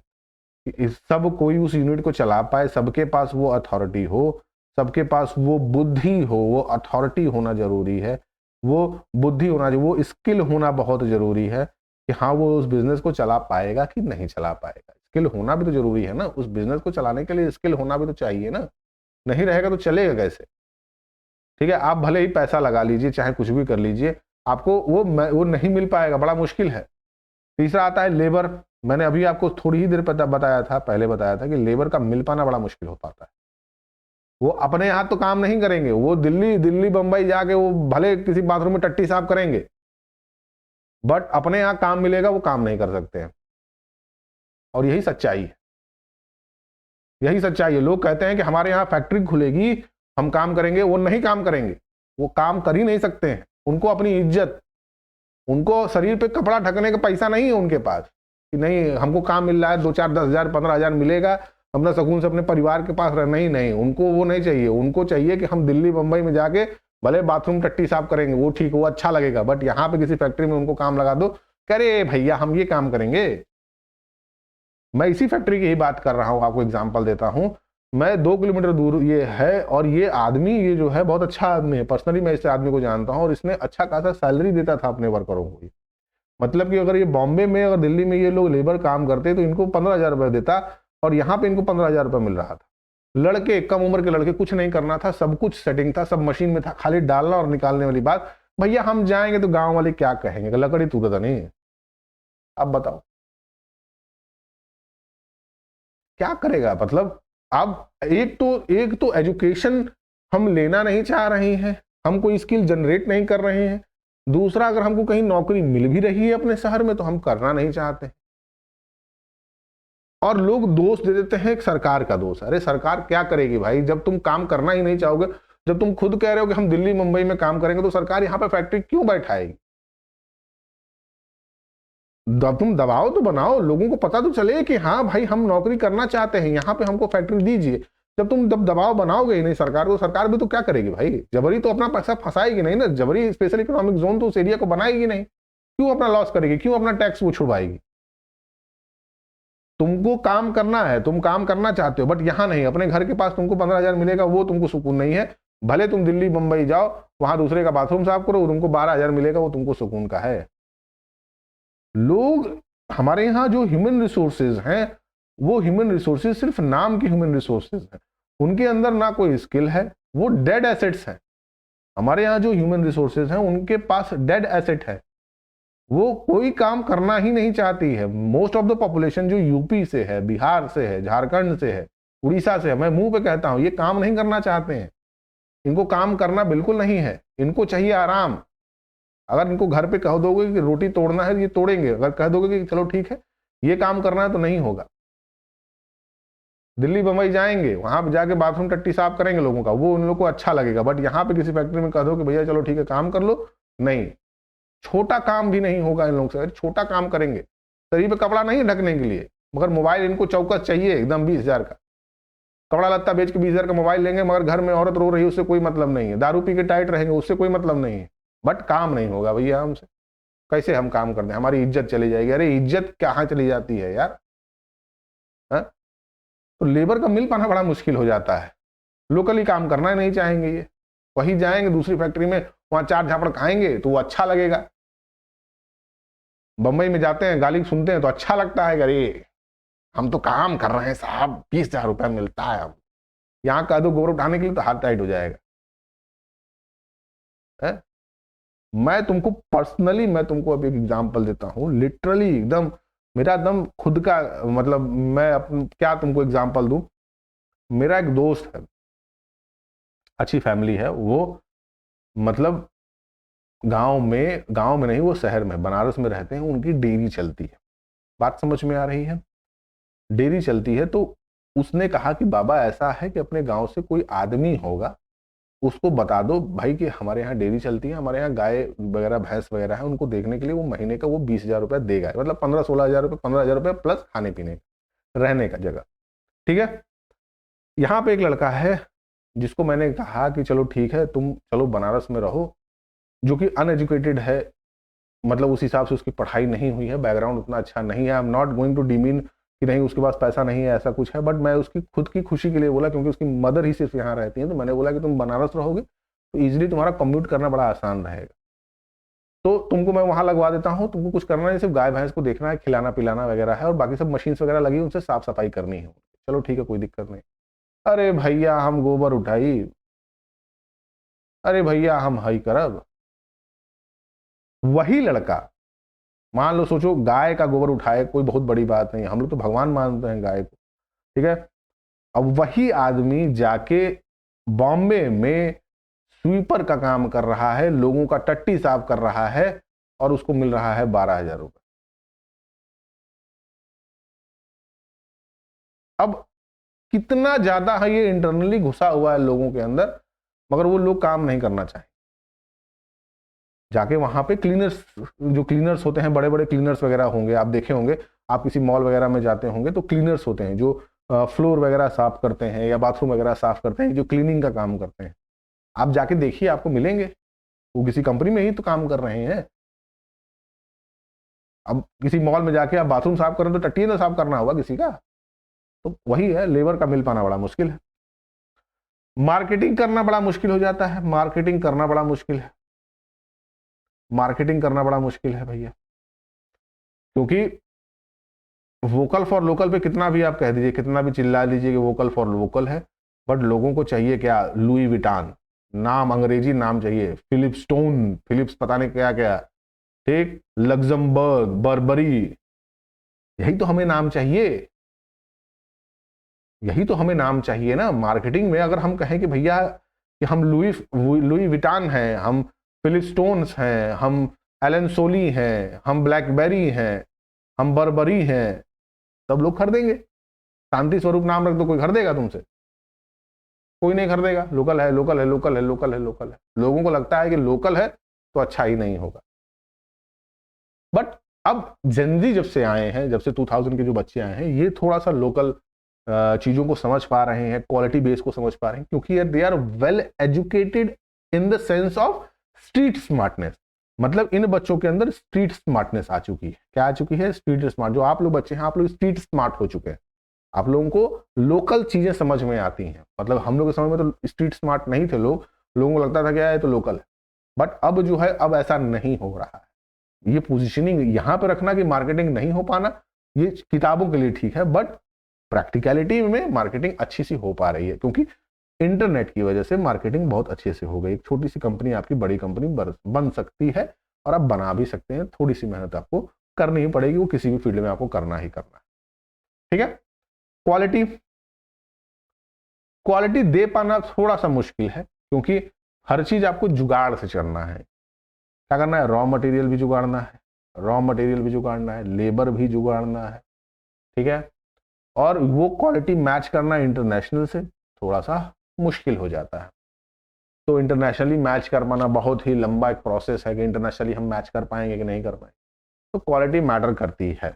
इस सब कोई उस यूनिट को चला पाए, सबके पास वो अथॉरिटी हो, सबके पास वो बुद्धि हो, वो अथॉरिटी होना जरूरी है, वो बुद्धि होना, वो स्किल होना बहुत जरूरी है कि हाँ वो उस बिजनेस को चला पाएगा कि नहीं चला पाएगा। स्किल होना भी तो जरूरी है ना, उस बिजनेस को चलाने के लिए स्किल होना भी तो चाहिए ना, नहीं रहेगा तो चलेगा कैसे? ठीक है, आप भले ही पैसा लगा लीजिए, चाहे कुछ भी कर लीजिए, आपको वो नहीं मिल पाएगा, बड़ा मुश्किल है। तीसरा आता है लेबर। मैंने अभी आपको थोड़ी ही देर बताया था, पहले बताया था कि लेबर का मिल पाना बड़ा मुश्किल हो पाता है। वो अपने हाथ तो काम नहीं करेंगे, वो दिल्ली बंबई जाके वो भले किसी बाथरूम में टट्टी साफ करेंगे, बट अपने यहाँ काम मिलेगा वो काम नहीं कर सकते हैं। और यही सच्चाई है, यही सच्चाई है। लोग कहते हैं कि हमारे यहाँ फैक्ट्री खुलेगी, हम काम करेंगे, वो नहीं काम करेंगे, वो काम कर ही नहीं सकते हैं। उनको अपनी इज्जत, उनको शरीर पे कपड़ा ढकने का पैसा नहीं है उनके पास कि नहीं हमको काम मिल रहा है, 2-4, 10,000, 15,000 मिलेगा, अपना सुकून से अपने परिवार के पास रहना ही नहीं, उनको वो नहीं चाहिए। उनको चाहिए कि हम दिल्ली बंबई में जाके भले बाथरूम टट्टी साफ करेंगे, वो ठीक, वो अच्छा लगेगा, बट यहाँ पे किसी फैक्ट्री में उनको काम लगा दो, करे भैया हम ये काम करेंगे। मैं इसी फैक्ट्री की ही बात कर रहा हूँ, आपको एग्जाम्पल देता हूँ। मैं 2 किलोमीटर दूर ये है, और ये आदमी ये जो है बहुत अच्छा आदमी है, पर्सनली मैं इस आदमी को जानता हूँ, और इसने अच्छा खासा सैलरी देता था अपने वर्करों को। मतलब कि अगर ये बॉम्बे में, अगर दिल्ली में ये लोग लेबर काम करते तो इनको 15,000 रुपये देता, और यहाँ पे इनको 15,000 रुपये मिल रहा था। लड़के, कम उम्र के लड़के, कुछ नहीं करना था, सब कुछ सेटिंग था, सब मशीन में था, खाली डालना और निकालने वाली बात। भैया हम जाएंगे तो गांव वाले क्या कहेंगे, लकड़ी टूटा नहीं है। अब बताओ क्या करेगा? मतलब अब एक तो एजुकेशन हम लेना नहीं चाह रहे हैं, हम कोई स्किल जनरेट नहीं कर रहे हैं। दूसरा, अगर हमको कहीं नौकरी मिल भी रही है अपने शहर में तो हम करना नहीं चाहते। और लोग दोष दे देते हैं सरकार का दोष। अरे सरकार क्या करेगी भाई, जब तुम काम करना ही नहीं चाहोगे, जब तुम खुद कह रहे हो कि हम दिल्ली मुंबई में काम करेंगे, तो सरकार यहां पे फैक्ट्री क्यों बैठाएगी? तुम दबाओ तो बनाओ, लोगों को पता तो चले कि हाँ भाई हम नौकरी करना चाहते हैं, यहाँ पे हमको फैक्ट्री दीजिए। जब दबाव बनाओगे ही नहीं सरकार को, सरकार भी तो क्या करेगी भाई, जबरी तो अपना पैसा फंसाएगी नहीं ना, जबरी स्पेशल इकोनॉमिक जोन तो उस एरिया को बनाएगी नहीं, क्यों अपना लॉस करेगी, क्यों अपना टैक्स वो छुड़वाएगी? तुमको काम करना है, तुम काम करना चाहते हो, बट यहां नहीं, अपने घर के पास तुमको 15,000 मिलेगा, वो तुमको सुकून नहीं है। भले तुम दिल्ली मुंबई जाओ, वहां दूसरे का बाथरूम साफ करो, तुमको 12,000 मिलेगा, वो तुमको सुकून का है। लोग, हमारे यहाँ जो ह्यूमन रिसोर्सेज हैं, वो ह्यूमन रिसोर्सेज सिर्फ नाम के ह्यूमन रिसोर्सेज हैं, उनके अंदर ना कोई स्किल है, वो डेड एसेट्स हैं। हमारे यहाँ जो ह्यूमन रिसोर्सेज हैं उनके पास डेड एसेट है, वो कोई काम करना ही नहीं चाहती है। मोस्ट ऑफ द पॉपुलेशन जो यूपी से है, बिहार से है, झारखंड से है, उड़ीसा से है, मैं मुंह पे कहता हूं, ये काम नहीं करना चाहते हैं। इनको काम करना बिल्कुल नहीं है, इनको चाहिए आराम। अगर इनको घर पे कह दोगे कि रोटी तोड़ना है, ये तोड़ेंगे। अगर कह दोगे कि चलो ठीक है ये काम करना है, तो नहीं होगा। दिल्ली बम्बई जाएंगे, वहां पे जाके बाथरूम टट्टी साफ करेंगे लोगों का, वो उन लोगों को अच्छा लगेगा। बट यहाँ पे किसी फैक्ट्री में कह दो कि भैया चलो ठीक है काम कर लो, नहीं, छोटा काम भी नहीं होगा इन लोगों से। छोटा काम करेंगे, शरीर पे कपड़ा नहीं ढकने के लिए, मगर मोबाइल इनको चौकस चाहिए एकदम 20,000 का। कपड़ा लत्ता बेच के 20,000 का मोबाइल लेंगे, मगर घर में औरत रो रही है उससे कोई मतलब नहीं है, दारू पी के टाइट रहेंगे उससे कोई मतलब नहीं है, बट काम नहीं होगा भैया हमसे। कैसे हम काम करते हैं, हमारी इज्जत चली जाएगी। अरे इज्जत कहाँ चली जाती है यार, है? तो लेबर का मिल पाना बड़ा मुश्किल हो जाता है। लोकली काम करना नहीं चाहेंगे ये, वही जाएंगे दूसरी फैक्ट्री में, वहां चार झापड़ खाएंगे तो वो अच्छा लगेगा। बंबई में जाते हैं, गाली सुनते हैं तो अच्छा लगता है, अरे हम तो काम कर रहे हैं साहब, 20,000 रुपया मिलता है। हम यहाँ कह दो गोबर उठाने के लिए तो हाथ टाइट हो जाएगा है? मैं तुमको पर्सनली, मैं तुमको अभी एक एग्जांपल देता हूँ, लिटरली एकदम मेरा एकदम खुद का, मतलब मैं क्या तुमको एग्जांपल दूं। मेरा एक दोस्त है, अच्छी फैमिली है वो, मतलब गांव में नहीं, वो शहर में बनारस में रहते हैं, उनकी डेयरी चलती है। बात समझ में आ रही है? डेयरी चलती है, तो उसने कहा कि बाबा ऐसा है कि अपने गांव से कोई आदमी होगा, उसको बता दो भाई कि हमारे यहाँ डेयरी चलती है, हमारे यहाँ गाय वगैरह भैंस वगैरह है, उनको देखने के लिए वो महीने का वो 20,000 रुपया देगा, मतलब 15-16 हज़ार रुपये, 15,000 रुपये प्लस खाने पीने रहने का जगह। ठीक है, यहाँ पे एक लड़का है जिसको मैंने कहा कि चलो ठीक है तुम चलो बनारस में रहो, जो कि अनएजुकेटेड है, मतलब उस हिसाब से उसकी पढ़ाई नहीं हुई है, बैकग्राउंड उतना अच्छा नहीं है। I am not going to demean कि नहीं उसके पास पैसा नहीं है, ऐसा कुछ है, बट मैं उसकी खुद की खुशी के लिए बोला, क्योंकि उसकी मदर ही सिर्फ यहाँ रहती है, तो मैंने बोला कि तुम बनारस रहोगे तो ईजिली तुम्हारा कम्यूट करना बड़ा आसान रहेगा, तो तुमको मैं वहां लगवा देता हूँ, तुमको कुछ करना है, सिर्फ गाय भैंस को देखना है, खिलाना पिलाना वगैरह है, और बाकी सब मशीन वगैरह लगी उनसे साफ सफाई करनी है। चलो ठीक है कोई दिक्कत नहीं। अरे भैया हम गोबर उठाई, अरे भैया हम हई करब। वही लड़का, मान लो सोचो गाय का गोबर उठाए, कोई बहुत बड़ी बात नहीं, हम लोग तो भगवान मानते हैं गाय को, ठीक है। अब वही आदमी जाके बॉम्बे में स्वीपर का काम कर रहा है, लोगों का टट्टी साफ कर रहा है, और उसको मिल रहा है 12,000 रुपये। अब कितना ज्यादा है ये इंटरनली घुसा हुआ है लोगों के अंदर, मगर वो लोग काम नहीं करना चाहे। जाके वहां पे क्लीनर्स, जो क्लीनर्स होते हैं, बड़े बड़े क्लीनर्स वगैरह होंगे, आप देखे होंगे, आप किसी मॉल वगैरह में जाते होंगे तो क्लीनर्स होते हैं जो फ्लोर वगैरह साफ करते हैं या बाथरूम वगैरह साफ करते हैं, जो क्लीनिंग का काम करते हैं। आप जाके देखिए आपको मिलेंगे, वो किसी कंपनी में ही तो काम कर रहे हैं। अब किसी मॉल में जाके आप बाथरूम साफ करें तो टट्टी ना साफ करना होगा किसी का, तो वही है, लेबर का मिल पाना बड़ा मुश्किल है। मार्केटिंग करना बड़ा मुश्किल हो जाता है, मार्केटिंग करना बड़ा मुश्किल है, मार्केटिंग करना बड़ा मुश्किल है भैया, क्योंकि वोकल फॉर लोकल पे कितना भी आप कह दीजिए, कितना भी चिल्ला लीजिए कि वोकल फॉर लोकल है, बट लोगों को चाहिए क्या? लुई विटान, नाम अंग्रेजी नाम चाहिए, फिलिप स्टोन, फिलिप्स पता नहीं क्या क्या, ठीक, लग्जमबर्ग, बर्बरी, यही तो हमें नाम चाहिए, यही तो हमें नाम चाहिए ना मार्केटिंग में। अगर हम कहें कि भैया कि हम लुई विटान हैं, हम फिलिप स्टोन्स हैं, हम एलन सोली हैं, हम ब्लैकबेरी हैं, हम बर्बरी हैं, सब लोग खरीदेंगे। शांति स्वरूप नाम रख दो, कोई खरीदेगा तुमसे? कोई नहीं खरीदेगा। लोकल है, लोकल है, लोकल है, लोकल है, लोकल है। लोगों को लगता है कि लोकल है तो अच्छा ही नहीं होगा। बट अब जेनजी जब से आए हैं, जब से 2000 के जो बच्चे आए हैं, ये थोड़ा सा लोकल चीजों को समझ पा रहे हैं, क्वालिटी बेस को समझ पा रहे हैं, क्योंकि they are well educated in the sense of street smartness. मतलब इन बच्चों के अंदर स्ट्रीट स्मार्टनेस आ चुकी है। क्या आ चुकी है? Street smart. जो आप लोग बच्चे हैं, आप लोग स्ट्रीट स्मार्ट हो चुके हैं। आप लोगों को लोकल चीजें समझ में आती हैं। मतलब हम लोग के समय में तो स्ट्रीट स्मार्ट नहीं थे लोग, लोगों को लगता था क्या है तो लोकल है। बट अब जो है, अब ऐसा नहीं हो रहा है। ये पोजीशनिंग यहां पर रखना कि मार्केटिंग नहीं हो पाना, ये किताबों के लिए ठीक है, बट प्रैक्टिकलिटी में मार्केटिंग अच्छी सी हो पा रही है, क्योंकि इंटरनेट की वजह से मार्केटिंग बहुत अच्छे से हो गई। एक छोटी सी कंपनी आपकी बड़ी कंपनी बन सकती है, और आप बना भी सकते हैं। थोड़ी सी मेहनत आपको करनी ही पड़ेगी, वो किसी भी फील्ड में आपको करना ही करना है। ठीक है। क्वालिटी, क्वालिटी दे पाना थोड़ा सा मुश्किल है, क्योंकि हर चीज आपको जुगाड़ से करना है। क्या करना है? रॉ मटेरियल भी जुगाड़ना है, रॉ मटेरियल भी जुगाड़ना है, लेबर भी जुगाड़ना है। ठीक है। और वो क्वालिटी मैच करना इंटरनेशनल से थोड़ा सा मुश्किल हो जाता है। तो इंटरनेशनली मैच कर पाना बहुत ही लंबा एक प्रोसेस है कि इंटरनेशनली हम मैच कर पाएंगे कि नहीं कर पाएंगे। तो क्वालिटी मैटर करती है।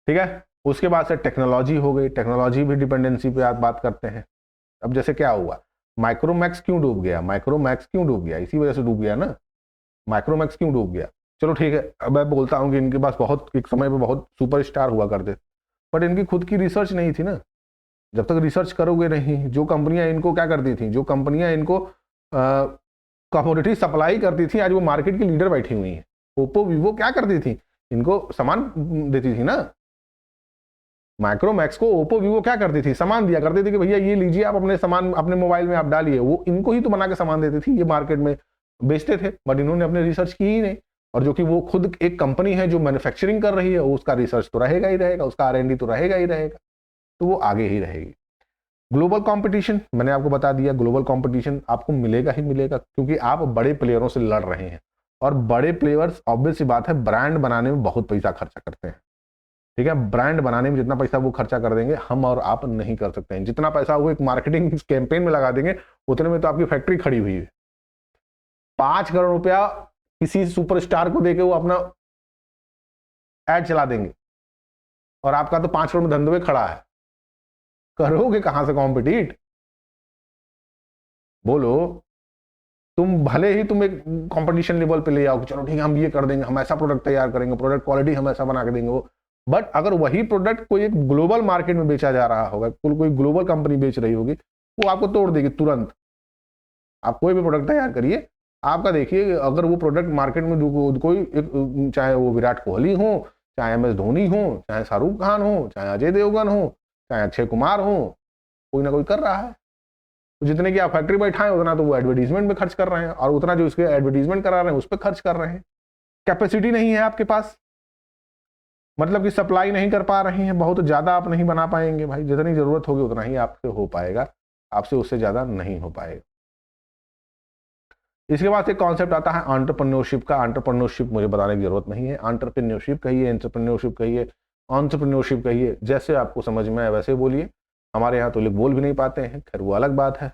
ठीक है। उसके बाद से टेक्नोलॉजी हो गई। टेक्नोलॉजी भी डिपेंडेंसी पे आप बात करते हैं। अब जैसे क्या हुआ, माइक्रोमैक्स क्यों डूब गया? माइक्रोमैक्स क्यों डूब गया? इसी वजह से डूब गया ना। माइक्रोमैक्स क्यों डूब गया? चलो ठीक है, अब मैं बोलता हूँ कि इनके पास बहुत एक समय पे बहुत सुपरस्टार हुआ करते, बट इनकी खुद की रिसर्च नहीं थी ना। जब तक रिसर्च करोगे नहीं, जो कंपनियां इनको क्या करती थी, जो कंपनियां इनको कमोडिटी सप्लाई करती थी, आज वो मार्केट की लीडर बैठी हुई हैं। ओप्पो वीवो क्या करती थी? इनको सामान देती थी ना। माइक्रोमैक्स को ओप्पो वीवो क्या करती थी? सामान दिया करती थी कि भैया ये लीजिए, आप अपने सामान अपने मोबाइल में आप डालिए। वो इनको ही तो बना के सामान देती थी, ये मार्केट में बेचते थे। बट इन्होंने अपने रिसर्च की ही नहीं। और जो कि वो खुद एक कंपनी है जो मैन्युफैक्चरिंग कर रही है, उसका रिसर्च तो रहेगा ही रहेगा, उसका R&D तो रहेगा ही रहेगा, तो वो आगे ही रहेगी। ग्लोबल कंपटीशन, मैंने आपको बता दिया, ग्लोबल कंपटीशन आपको मिलेगा ही मिलेगा, क्योंकि आप बड़े प्लेयरों से लड़ रहे हैं। और बड़े प्लेयर्स ऑब्वियस सी बात है ब्रांड बनाने में बहुत पैसा खर्चा करते हैं। ठीक है। ब्रांड बनाने में जितना पैसा वो खर्चा कर देंगे, हम और आप नहीं कर सकते हैं। जितना पैसा वो एक मार्केटिंग कैंपेन में लगा देंगे, उतने में तो आपकी फैक्ट्री खड़ी हुई है। 5 करोड़ रुपया किसी सुपरस्टार को देके वो अपना एड चला देंगे, और आपका तो 5 करोड़ में धंधे में खड़ा है। करोगे कहां से कॉम्पिटिट? बोलो। तुम भले ही तुम एक कंपटीशन लेवल पे ले आओ, चलो ठीक है हम ये कर देंगे, हम ऐसा प्रोडक्ट तैयार करेंगे, प्रोडक्ट क्वालिटी हम ऐसा बना के देंगे वो, बट अगर वही प्रोडक्ट कोई एक ग्लोबल मार्केट में बेचा जा रहा होगा, कोई ग्लोबल कंपनी बेच रही होगी, वो आपको तोड़ देगी तुरंत। आप कोई भी प्रोडक्ट तैयार करिए, आपका देखिए अगर वो प्रोडक्ट मार्केट में कोई एक, चाहे वो विराट कोहली हो, चाहे MS धोनी हो, चाहे शाहरुख खान हो, चाहे अजय देवगन हो, चाहे अक्षय कुमार हो, कोई ना कोई कर रहा है। तो जितने की आप फैक्ट्री बैठाएं, उतना तो वो एडवर्टीजमेंट में खर्च कर रहे हैं, और उतना जो उसके एडवर्टीजमेंट करा रहे हैं उस पर खर्च कर रहे हैं। कैपेसिटी नहीं है आपके पास, मतलब कि सप्लाई नहीं कर पा रहे हैं, बहुत ज्यादा आप नहीं बना पाएंगे भाई। जितनी जरूरत होगी उतना ही आपसे हो पाएगा, आपसे उससे ज्यादा नहीं हो पाएगा। इसके बाद एक कॉन्सेप्ट आता है एंटरप्रेन्योरशिप का। एंटरप्रेन्योरशिप मुझे बताने की जरूरत नहीं है। एंटरप्रेन्योरशिप कहिए, एंटरप्रेन्योरशिप कहिए, एंटरप्रेन्योरशिप कहिए, जैसे आपको समझ में आए वैसे बोलिए। हमारे यहाँ तो लोग बोल भी नहीं पाते हैं, खैर वो अलग बात है।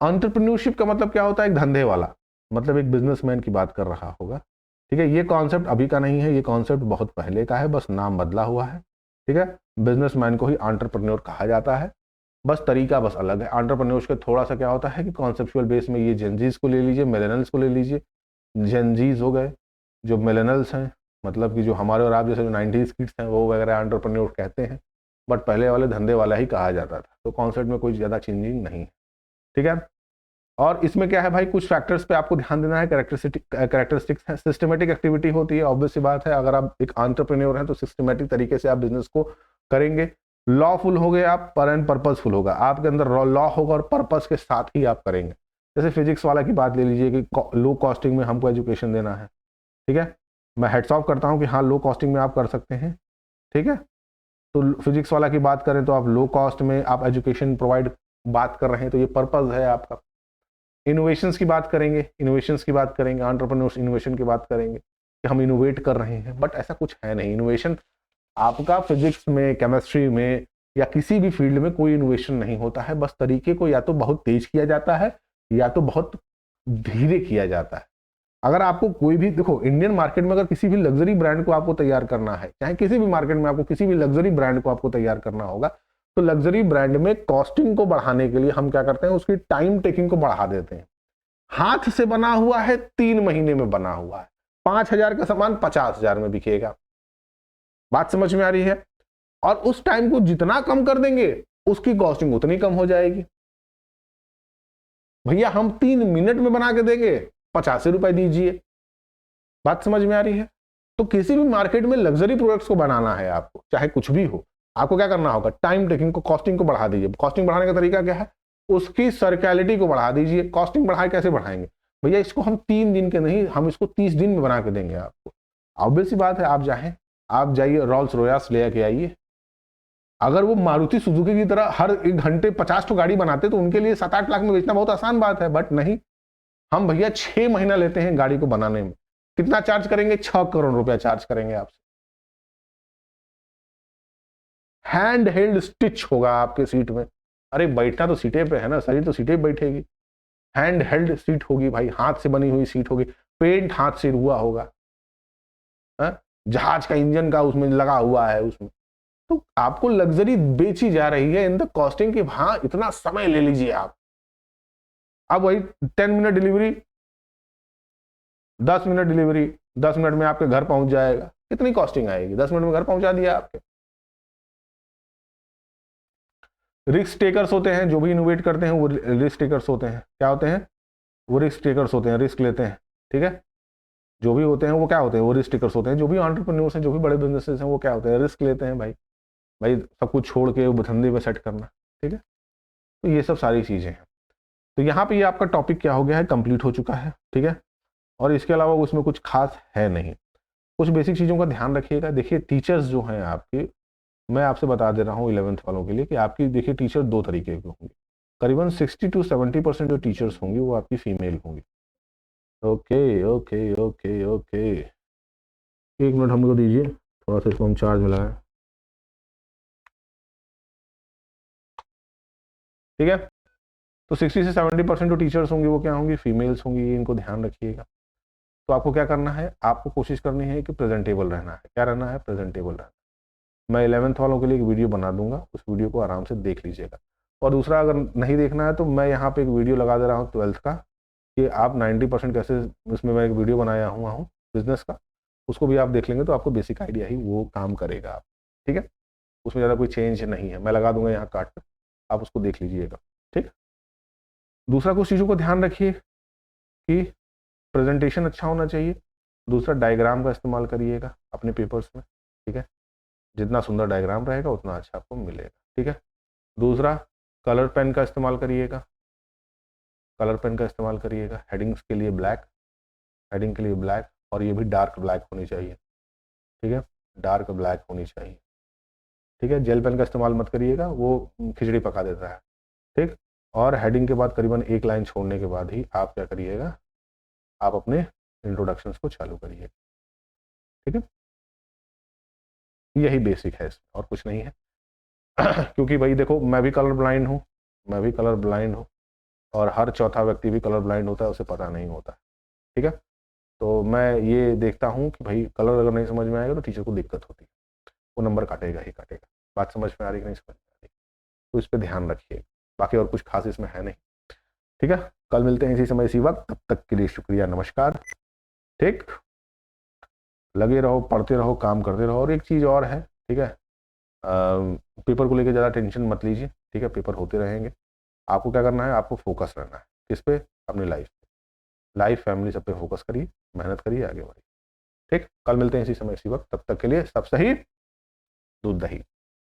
एंटरप्रेन्योरशिप का मतलब क्या होता है? एक धंधे वाला, मतलब एक बिजनेसमैन की बात कर रहा होगा। ठीक है। ये कॉन्सेप्ट अभी का नहीं है, ये कॉन्सेप्ट बहुत पहले का है, बस नाम बदला हुआ है। ठीक है। बिजनेसमैन को ही एंटरप्रेन्योर कहा जाता है, बस तरीका बस अलग है। एंटरप्रेन्योर्स का थोड़ा सा क्या होता है कि कॉन्सेप्चुअल बेस में, ये जेनजीज को ले लीजिए, मिलेनियल्स को ले लीजिए। जेनजीज हो गए, जो मिलेनियल्स हैं, मतलब कि जो हमारे और आप जैसे जो 90s किड्स हैं, वो वगैरह एंटरप्रेन्योर कहते हैं, बट पहले वाले धंधे वाला ही कहा जाता था। तो कॉन्सेप्ट में कोई ज़्यादा चेंजिंग नहीं है। ठीक है। और इसमें क्या है भाई, कुछ फैक्टर्स पे आपको ध्यान देना है। कैरेक्टरिस्टिक्स है, सिस्टमेटिक एक्टिविटी होती है। ऑब्वियस सी बात है, अगर आप एक एंटरप्रेन्योर हैं तो सिस्टमेटिक तरीके से आप बिजनेस को करेंगे। लॉफुल हो गए आप, पर एंड पर्पसफुल होगा, आपके अंदर लॉ होगा और पर्पस के साथ ही आप करेंगे। जैसे फिजिक्स वाला की बात ले लीजिए कि लो कॉस्टिंग में हमको एजुकेशन देना है, ठीक है, मैं हेड्स ऑफ करता हूं कि हाँ लो कॉस्टिंग में आप कर सकते हैं, ठीक है। तो फिजिक्स वाला की बात करें तो आप लो कॉस्ट में आप एजुकेशन प्रोवाइड बात कर रहे हैं, तो ये पर्पस है आपका। इनोवेशंस की बात करेंगे, इनोवेशंस की बात करेंगे, एंटरप्रेन्योर्स इनोवेशन की बात करेंगे कि हम इनोवेट कर रहे हैं, बट ऐसा कुछ है नहीं। इनोवेशन आपका फिजिक्स में, केमिस्ट्री में या किसी भी फील्ड में कोई इनोवेशन नहीं होता है, बस तरीके को या तो बहुत तेज किया जाता है या तो बहुत धीरे किया जाता है। अगर आपको कोई भी, देखो इंडियन मार्केट में अगर किसी भी लग्जरी ब्रांड को आपको तैयार करना है, चाहे किसी भी मार्केट में आपको किसी भी लग्जरी ब्रांड को आपको तैयार करना होगा, तो लग्जरी ब्रांड में कॉस्टिंग को बढ़ाने के लिए हम क्या करते हैं, उसकी टाइम टेकिंग को बढ़ा देते हैं। हाथ से बना हुआ है 3 महीने में बना हुआ है, 5,000 का सामान 50,000 में बिकेगा। बात समझ में आ रही है? और उस टाइम को जितना कम कर देंगे उसकी कॉस्टिंग उतनी कम हो जाएगी। भैया हम 3 मिनट में बना के देंगे, 50 रुपए दीजिए। बात समझ में आ रही है? तो किसी भी मार्केट में लग्जरी प्रोडक्ट्स को बनाना है आपको, चाहे कुछ भी हो, आपको क्या करना होगा, टाइम टेकिंग को, कॉस्टिंग को बढ़ा दीजिए। कॉस्टिंग बढ़ाने का तरीका क्या है, उसकी सर्कैलिटी को बढ़ा दीजिए। कॉस्टिंग बढ़ाए कैसे बढ़ाएंगे भैया, इसको हम 3 दिन के नहीं, हम इसको 30 दिन में बना के देंगे आपको। ऑब्वियस सी बात है, आप जाइए रोल्स रॉयस ले के आइए। अगर वो मारुति सुजुकी की तरह हर 1 घंटे 50 तो गाड़ी बनाते तो उनके लिए 7-8 लाख में बेचना बहुत आसान बात है, बट नहीं, हम भैया 6 महीना लेते हैं गाड़ी को बनाने में। कितना चार्ज करेंगे, 6 करोड़ रुपया चार्ज करेंगे आपसे। हैंड हेल्ड स्टिच होगा आपके सीट में। अरे बैठना तो सीटे पे है ना, शरीर तो सीटे पे बैठेगी। हैंड हेल्ड सीट होगी भाई, हाथ से बनी हुई सीट होगी, पेंट हाथ से हुआ होगा, जहाज का इंजन का उसमें लगा हुआ है उसमें। तो आपको लग्जरी बेची जा रही है इन द कॉस्टिंग की, हाँ इतना समय ले लीजिए आप। अब वही 10 minute delivery, 10 minute delivery, 10 minute में आपके घर पहुंच जाएगा। कितनी कॉस्टिंग आएगी, 10 मिनट में घर पहुंचा दिया आपके। रिस्क टेकर्स होते हैं जो भी इनोवेट करते हैं, वो रिस्क टेकर्स होते हैं। क्या होते हैं, वो रिस्क टेकर्स होते हैं, रिस्क लेते हैं, ठीक है। जो भी होते हैं वो क्या होते हैं, वो रिस्क टेकर्स होते हैं। जो भी एंटरप्रेन्योर्स हैं, जो भी बड़े बिजनेसेस हैं, वो क्या होते हैं, रिस्क लेते हैं भाई। भाई सब कुछ छोड़ के वो धंधे में सेट करना, ठीक है। तो ये सब सारी चीज़ें हैं। तो यहाँ पे ये आपका टॉपिक क्या हो गया है, कंप्लीट हो चुका है, ठीक है। और इसके अलावा उसमें कुछ खास है नहीं। कुछ बेसिक चीज़ों का ध्यान रखिएगा। देखिए टीचर्स जो हैं आपके, मैं आपसे बता दे रहा हूँ 11th वालों के लिए कि आपकी देखिए टीचर 2 तरीके के होंगे। करीबन 60 to 70% जो टीचर्स होंगी वो आपकी फीमेल होंगी। Okay okay okay okay, 1 minute हमको दीजिए, थोड़ा सा इसको हम चार्ज में लगाएं, ठीक है। तो 60 से 70% जो टीचर्स होंगी वो क्या होंगी, फीमेल्स होंगी, इनको ध्यान रखिएगा। तो आपको क्या करना है, आपको कोशिश करनी है कि प्रेजेंटेबल रहना है। क्या रहना है, प्रेजेंटेबल रहना है। मैं 11th वालों के लिए एक वीडियो बना दूंगा, उस वीडियो को आराम से देख लीजिएगा। और दूसरा, अगर नहीं देखना है तो मैं यहाँ पे एक वीडियो लगा दे रहा हूँ 12th का, कि आप 90% कैसे, उसमें मैं एक वीडियो बनाया हुआ हूँ बिजनेस का, उसको भी आप देख लेंगे तो आपको बेसिक आइडिया ही वो काम करेगा आप, ठीक है। उसमें ज़्यादा कोई चेंज नहीं है, मैं लगा दूंगा यहाँ काट कर, आप उसको देख लीजिएगा, ठीक। दूसरा कुछ चीज़ों को ध्यान रखिए कि प्रेजेंटेशन अच्छा होना चाहिए। दूसरा, डायग्राम का इस्तेमाल करिएगा अपने पेपर्स में, ठीक है। जितना सुंदर डायग्राम रहेगा उतना अच्छा आपको मिलेगा, ठीक है। दूसरा, कलर पेन का इस्तेमाल करिएगा, कलर पेन का इस्तेमाल करिएगा। हेडिंग्स के लिए ब्लैक, हेडिंग के लिए ब्लैक, और ये भी डार्क ब्लैक होनी चाहिए, ठीक है, डार्क ब्लैक होनी चाहिए, ठीक है। जेल पेन का इस्तेमाल मत करिएगा, वो खिचड़ी पका देता है, ठीक। और हेडिंग के बाद करीबन 1 लाइन छोड़ने के बाद ही आप क्या करिएगा, आप अपने इंट्रोडक्शंस को चालू करिए, ठीक है। यही बेसिक है इसमें, और कुछ नहीं है। क्योंकि भाई देखो, मैं भी कलर ब्लाइंड हूँ, मैं भी कलर ब्लाइंड हूँ, और हर चौथा व्यक्ति भी कलर ब्लाइंड होता है, उसे पता नहीं होता, ठीक है। तो मैं ये देखता हूँ कि भाई कलर अगर नहीं समझ में आएगा तो टीचर को दिक्कत होती है, वो नंबर काटेगा ही काटेगा। बात समझ में आ रही कि नहीं समझ में आ रही, तो इस पर ध्यान रखिए। बाकी और कुछ खास इसमें है नहीं, ठीक है। कल मिलते हैं इसी समय इसी वक्त, तब तक के लिए शुक्रिया, नमस्कार, ठीक। लगे रहो, पढ़ते रहो, काम करते रहो। और एक चीज़ और है, ठीक है, पेपर को लेकर ज़्यादा टेंशन मत लीजिए, ठीक है। पेपर होते रहेंगे, आपको क्या करना है, आपको फोकस रहना है किस पे, अपनी लाइफ पे, लाइफ फैमिली सब पे फोकस करिए, मेहनत करिए, आगे बढ़िए, ठीक। कल मिलते हैं इसी समय इसी वक्त, तब तक के लिए सब सही, दूध दही।